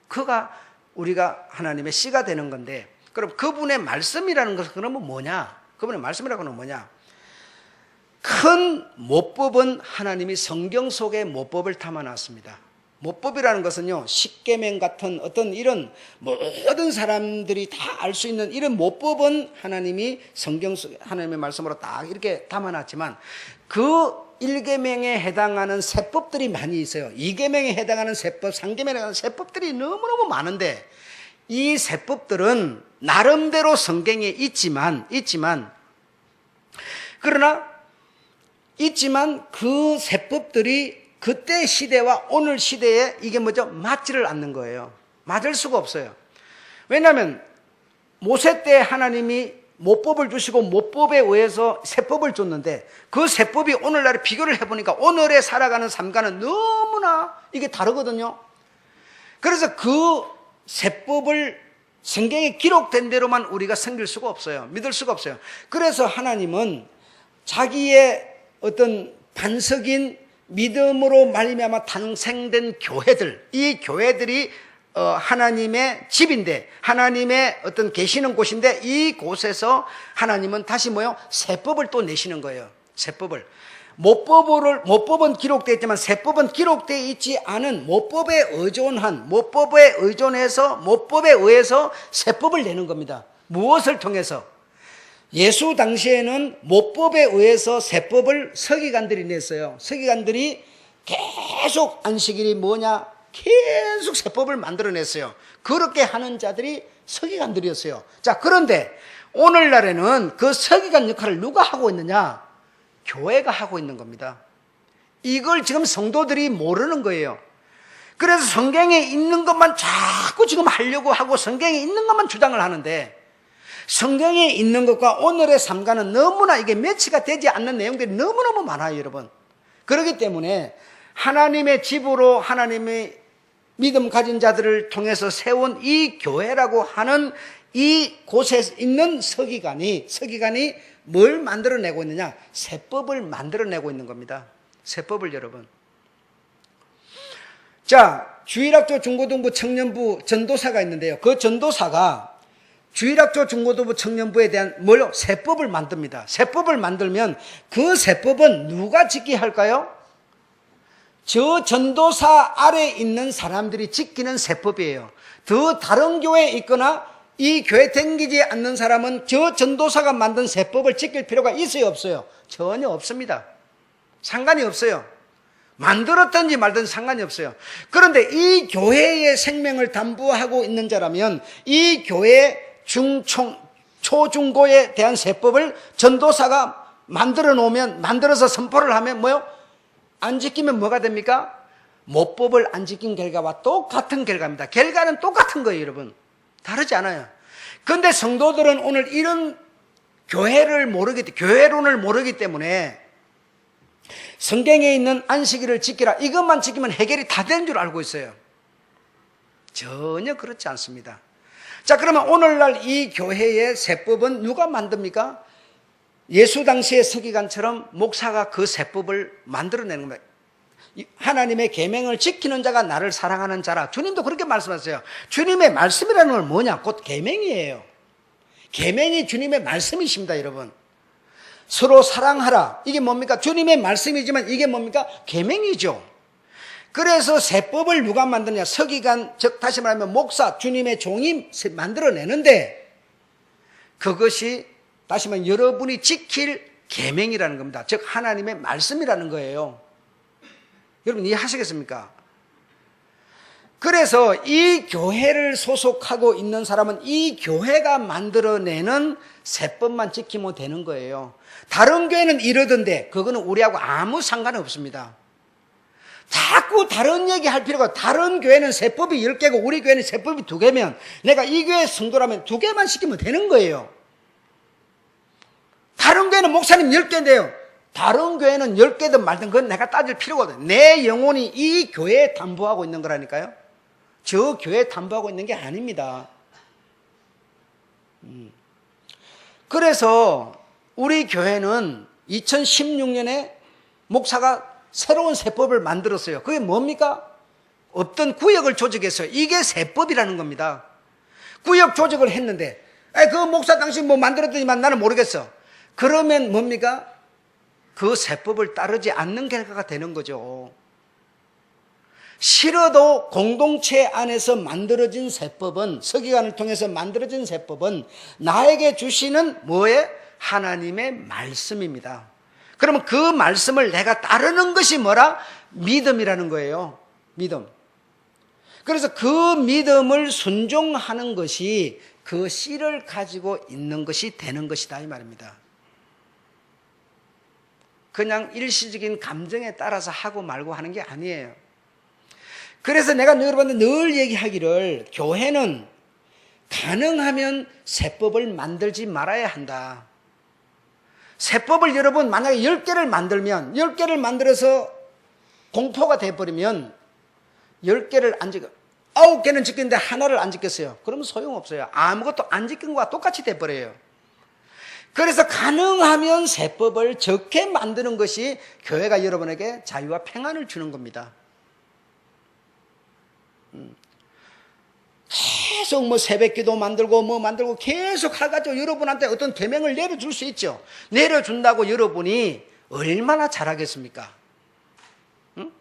그가 우리가 하나님의 씨가 되는 건데, 그럼 그분의 말씀이라는 것은 그러면 뭐냐? 그분의 말씀이라고 하는 뭐냐? 큰 모법은 하나님이 성경 속에 모법을 담아놨습니다. 모법이라는 것은요, 십계명 같은 어떤 이런 모든 사람들이 다 알 수 있는 이런 모법은 하나님이 성경 속 하나님의 말씀으로 딱 이렇게 담아놨지만 그 1계명에 해당하는 세법들이 많이 있어요. 2계명에 해당하는 세법, 3계명에 해당하는 세법들이 너무너무 많은데 이 세법들은 나름대로 성경에 있지만 그 세법들이 그때 시대와 오늘 시대에 이게 뭐죠? 맞지를 않는 거예요. 맞을 수가 없어요. 왜냐하면 모세 때 하나님이 모법을 주시고 모법에 의해서 세법을 줬는데 그 세법이 오늘날에 비교를 해보니까 오늘에 살아가는 삶과는 너무나 이게 다르거든요. 그래서 그 세법을 성경에 기록된 대로만 우리가 섬길 수가 없어요. 믿을 수가 없어요. 그래서 하나님은 자기의 어떤 반석인 믿음으로 말미암아 탄생된 교회들, 이 교회들이 하나님의 집인데 하나님의 어떤 계시는 곳인데 이 곳에서 하나님은 다시 뭐요? 세법을 또 내시는 거예요. 세법을. 모법은 기록되어 있지만 세법은 기록되어 있지 않은 모법에 의해서 세법을 내는 겁니다. 무엇을 통해서? 예수 당시에는 모법에 의해서 세법을 서기관들이 냈어요. 서기관들이 계속 안식일이 뭐냐? 계속 세법을 만들어냈어요. 그렇게 하는 자들이 서기관들이었어요. 자, 그런데 오늘날에는 그 서기관 역할을 누가 하고 있느냐? 교회가 하고 있는 겁니다. 이걸 지금 성도들이 모르는 거예요. 그래서 성경에 있는 것만 자꾸 지금 하려고 하고 성경에 있는 것만 주장을 하는데 성경에 있는 것과 오늘의 삶과는 너무나 이게 매치가 되지 않는 내용들이 너무너무 많아요, 여러분. 그렇기 때문에 하나님의 집으로 하나님의 믿음 가진 자들을 통해서 세운 이 교회라고 하는 이 곳에 있는 서기관이 뭘 만들어내고 있느냐? 세법을 만들어내고 있는 겁니다. 세법을 여러분. 자, 주일학교 중고등부 청년부 전도사가 있는데요. 그 전도사가 주일학교 중고등부 청년부에 대한 뭘요? 세법을 만듭니다. 세법을 만들면 그 세법은 누가 지키게 할까요? 저 전도사 아래 있는 사람들이 지키는 세법이에요. 더 다른 교회에 있거나 이 교회 댕기지 않는 사람은 저 전도사가 만든 세법을 지킬 필요가 있어요, 없어요? 전혀 없습니다. 상관이 없어요. 만들었든지 말든지 상관이 없어요. 그런데 이 교회의 생명을 담보하고 있는 자라면 이 교회 초중고에 대한 세법을 전도사가 만들어서 선포를 하면 뭐요? 안 지키면 뭐가 됩니까? 모법을 안 지킨 결과와 똑같은 결과입니다. 결과는 똑같은 거예요, 여러분. 다르지 않아요. 그런데 성도들은 오늘 이런 교회론을 모르기 때문에 성경에 있는 안식일을 지키라, 이것만 지키면 해결이 다 된 줄 알고 있어요. 전혀 그렇지 않습니다. 자, 그러면 오늘날 이 교회의 세법은 누가 만듭니까? 예수 당시의 서기관처럼 목사가 그 세법을 만들어내는 겁니다. 하나님의 계명을 지키는 자가 나를 사랑하는 자라. 주님도 그렇게 말씀하세요. 주님의 말씀이라는 건 뭐냐? 곧 계명이에요. 계명이 주님의 말씀이십니다, 여러분. 서로 사랑하라. 이게 뭡니까? 주님의 말씀이지만 이게 뭡니까? 계명이죠. 그래서 세법을 누가 만드냐? 서기관, 즉 다시 말하면 목사, 주님의 종이 만들어내는데 그것이 다시 말하면 여러분이 지킬 계명이라는 겁니다. 즉 하나님의 말씀이라는 거예요. 여러분 이해하시겠습니까? 그래서 이 교회를 소속하고 있는 사람은 이 교회가 만들어내는 세법만 지키면 되는 거예요. 다른 교회는 이러던데 그거는 우리하고 아무 상관이 없습니다. 자꾸 다른 얘기 할 필요가, 다른 교회는 세법이 10개고 우리 교회는 세법이 2개면 내가 이 교회 성도라면 2개만 시키면 되는 거예요. 다른 교회는 목사님 10개인데요. 다른 교회는 10개든 말든 그건 내가 따질 필요가 없어요. 내 영혼이 이 교회에 담보하고 있는 거라니까요. 저 교회에 담보하고 있는 게 아닙니다. 그래서 우리 교회는 2016년에 목사가 새로운 세법을 만들었어요. 그게 뭡니까? 어떤 구역을 조직했어요. 이게 세법이라는 겁니다. 구역 조직을 했는데 그 목사 당신 뭐 만들었더니만 나는 모르겠어. 그러면 뭡니까? 그 세법을 따르지 않는 결과가 되는 거죠. 싫어도 공동체 안에서 만들어진 세법은, 서기관을 통해서 만들어진 세법은 나에게 주시는 뭐에? 하나님의 말씀입니다. 그러면 그 말씀을 내가 따르는 것이 뭐라? 믿음이라는 거예요. 믿음. 그래서 그 믿음을 순종하는 것이 그 씨를 가지고 있는 것이 되는 것이다 이 말입니다. 그냥 일시적인 감정에 따라서 하고 말고 하는 게 아니에요. 그래서 내가 여러분한테 늘 얘기하기를 교회는 가능하면 세법을 만들지 말아야 한다. 세법을 여러분 만약에 10개를 만들면 10개를 만들어서 공포가 돼버리면 10개를 안 지켜 9개는 지켰는데 하나를 안 지켰어요. 그러면 소용없어요. 아무것도 안 지킨 것과 똑같이 돼버려요. 그래서 가능하면 세법을 적게 만드는 것이 교회가 여러분에게 자유와 평안을 주는 겁니다. 계속 뭐 새벽기도 만들고 뭐 만들고 계속 해가지고 여러분한테 어떤 계명을 내려줄 수 있죠. 내려준다고 여러분이 얼마나 잘하겠습니까? 응?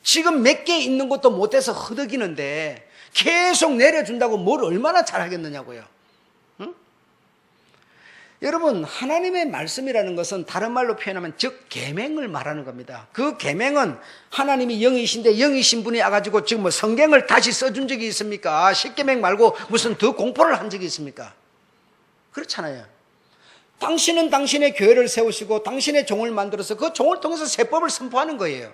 지금 몇 개 있는 것도 못해서 허덕이는데 계속 내려준다고 뭘 얼마나 잘하겠느냐고요. 응? 여러분 하나님의 말씀이라는 것은 다른 말로 표현하면 즉 계명을 말하는 겁니다. 그 계명은 하나님이 영이신데 영이신 분이 와가지고 지금 뭐 성경을 다시 써준 적이 있습니까? 십계명 말고 무슨 더 공포를 한 적이 있습니까? 그렇잖아요. 당신은 당신의 교회를 세우시고 당신의 종을 만들어서 그 종을 통해서 세법을 선포하는 거예요.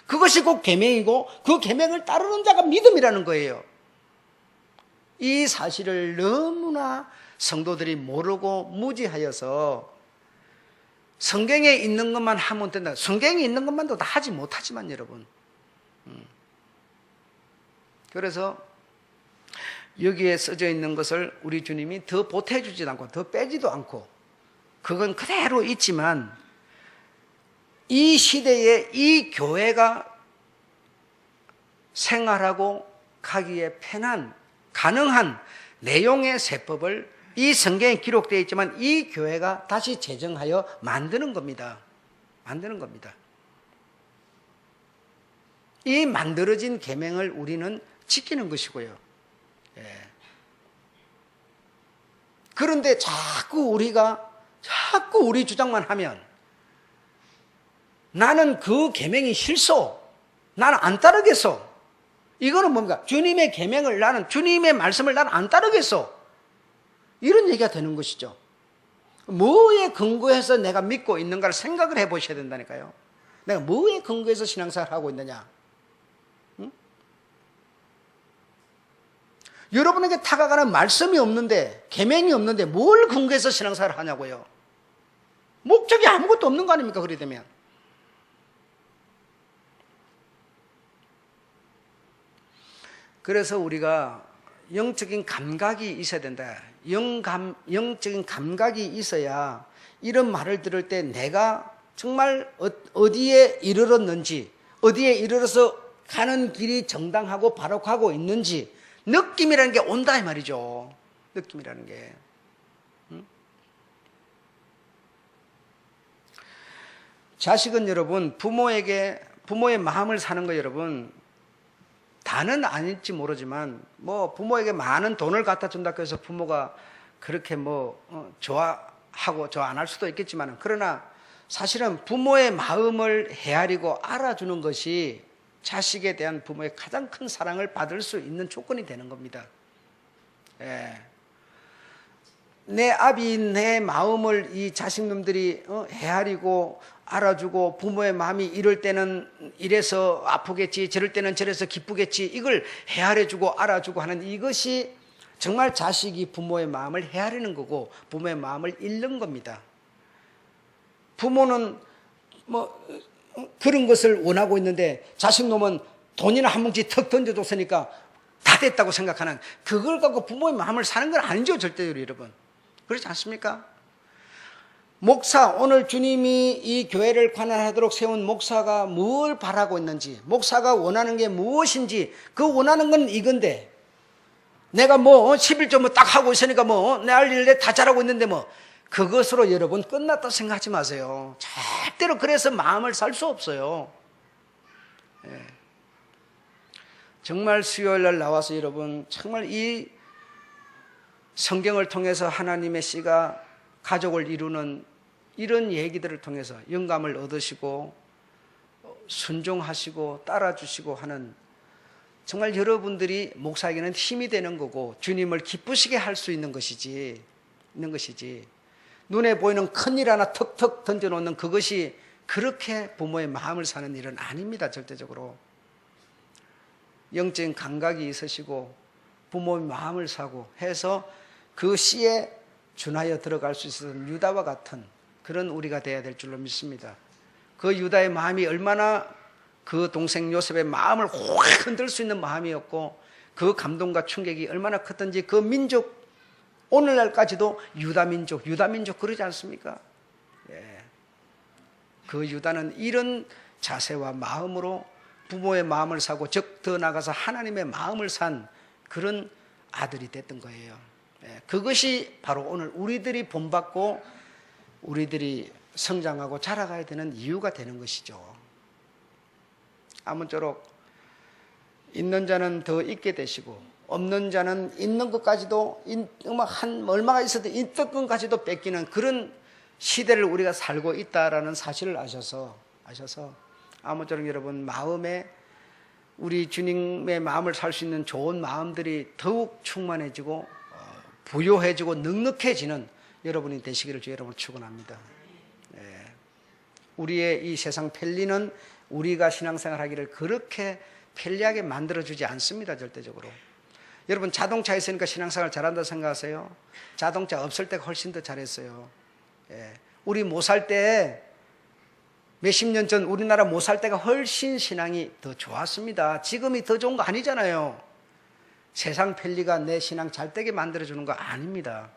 그것이 곧 계명이고 그 계명을 따르는 자가 믿음이라는 거예요. 이 사실을 너무나 성도들이 모르고 무지하여서 성경에 있는 것만 하면 된다. 성경에 있는 것만도 다 하지 못하지만 여러분. 그래서 여기에 써져 있는 것을 우리 주님이 더 보태주지도 않고 더 빼지도 않고 그건 그대로 있지만 이 시대에 이 교회가 생활하고 가기에 편한 가능한 내용의 세법을 이 성경에 기록되어 있지만 이 교회가 다시 제정하여 만드는 겁니다. 만드는 겁니다. 이 만들어진 계명을 우리는 지키는 것이고요. 예. 그런데 자꾸 우리 주장만 하면 나는 그 계명이 싫소. 나는 안 따르겠소. 이거는 뭡니까? 주님의 계명을 나는 주님의 말씀을 나는 안 따르겠소. 이런 얘기가 되는 것이죠. 뭐에 근거해서 내가 믿고 있는가를 생각을 해보셔야 된다니까요. 내가 뭐에 근거해서 신앙생활을 하고 있느냐. 응? 여러분에게 다가가는 말씀이 없는데 계명이 없는데 뭘 근거해서 신앙생활을 하냐고요. 목적이 아무것도 없는 거 아닙니까? 그래 되면. 그래서 우리가 영적인 감각이 있어야 된다. 영적인 감각이 있어야 이런 말을 들을 때 내가 정말 어디에 이르렀는지, 어디에 이르러서 가는 길이 정당하고 바로 가고 있는지 느낌이라는 게 온다 이 말이죠. 느낌이라는 게. 자식은 여러분 부모의 마음을 사는 거 여러분 다는 아닐지 모르지만 뭐 부모에게 많은 돈을 갖다 준다고 해서 부모가 그렇게 좋아하고 좋아 안 할 수도 있겠지만 그러나 사실은 부모의 마음을 헤아리고 알아주는 것이 자식에 대한 부모의 가장 큰 사랑을 받을 수 있는 조건이 되는 겁니다. 예. 내 아비 내 마음을 이 자식놈들이 헤아리고 알아주고 부모의 마음이 이럴 때는 이래서 아프겠지 저럴 때는 저래서 기쁘겠지 이걸 헤아려주고 알아주고 하는 이것이 정말 자식이 부모의 마음을 헤아리는 거고 부모의 마음을 잃는 겁니다. 부모는 그런 것을 원하고 있는데 자식놈은 돈이나 한 뭉치 턱 던져줬으니까 다 됐다고 생각하는 그걸 갖고 부모의 마음을 사는 건 아니죠. 절대로 여러분. 그렇지 않습니까? 목사, 오늘 주님이 이 교회를 관할하도록 세운 목사가 뭘 바라고 있는지, 목사가 원하는 게 무엇인지, 그 원하는 건 이건데, 내가 11조 딱 하고 있으니까 내 할 일 다 잘하고 있는데 그것으로 여러분 끝났다 생각하지 마세요. 절대로 그래서 마음을 살 수 없어요. 예. 정말 수요일 날 나와서 여러분, 정말 이 성경을 통해서 하나님의 씨가 가족을 이루는 이런 얘기들을 통해서 영감을 얻으시고 순종하시고 따라주시고 하는, 정말 여러분들이 목사에게는 힘이 되는 거고 주님을 기쁘시게 할 수 있는 것이지 눈에 보이는 큰일 하나 턱턱 던져놓는 그것이 그렇게 부모의 마음을 사는 일은 아닙니다. 절대적으로. 영적인 감각이 있으시고 부모의 마음을 사고 해서 그 씨에 준하여 들어갈 수 있었던 유다와 같은 그런 우리가 되어야 될 줄로 믿습니다. 그 유다의 마음이 얼마나 그 동생 요셉의 마음을 확 흔들 수 있는 마음이었고 그 감동과 충격이 얼마나 컸던지, 그 민족 오늘날까지도 유다민족 그러지 않습니까? 예. 그 유다는 이런 자세와 마음으로 부모의 마음을 사고, 즉 더 나아가서 하나님의 마음을 산 그런 아들이 됐던 거예요. 예. 그것이 바로 오늘 우리들이 본받고 우리들이 성장하고 자라가야 되는 이유가 되는 것이죠. 아무쪼록 있는 자는 더 있게 되시고 없는 자는 있는 것까지도 얼마가 있어도 있던 것까지도 뺏기는 그런 시대를 우리가 살고 있다라는 사실을 아셔서 아무쪼록 여러분 마음에 우리 주님의 마음을 살 수 있는 좋은 마음들이 더욱 충만해지고 부요해지고 넉넉해지는 여러분이 되시기를 주 여러분을 축원합니다. 우리의 이 세상 편리는 우리가 신앙생활 하기를 그렇게 편리하게 만들어주지 않습니다. 절대적으로. 여러분 자동차 있으니까 신앙생활 잘한다 생각하세요? 자동차 없을 때가 훨씬 더 잘했어요. 우리 못 살 때 몇십 년 전 우리나라 못 살 때가 훨씬 신앙이 더 좋았습니다. 지금이 더 좋은 거 아니잖아요. 세상 편리가 내 신앙 잘 되게 만들어주는 거 아닙니다.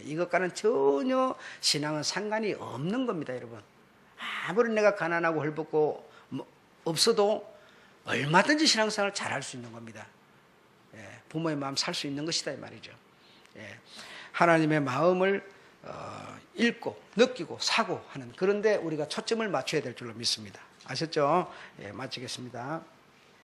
이것과는 전혀 신앙은 상관이 없는 겁니다. 여러분 아무리 내가 가난하고 헐벗고 없어도 얼마든지 신앙생활을 잘할 수 있는 겁니다. 부모의 마음 살 수 있는 것이다 이 말이죠. 하나님의 마음을 읽고 느끼고 사고 하는, 그런데 우리가 초점을 맞춰야 될 줄로 믿습니다. 아셨죠? 마치겠습니다.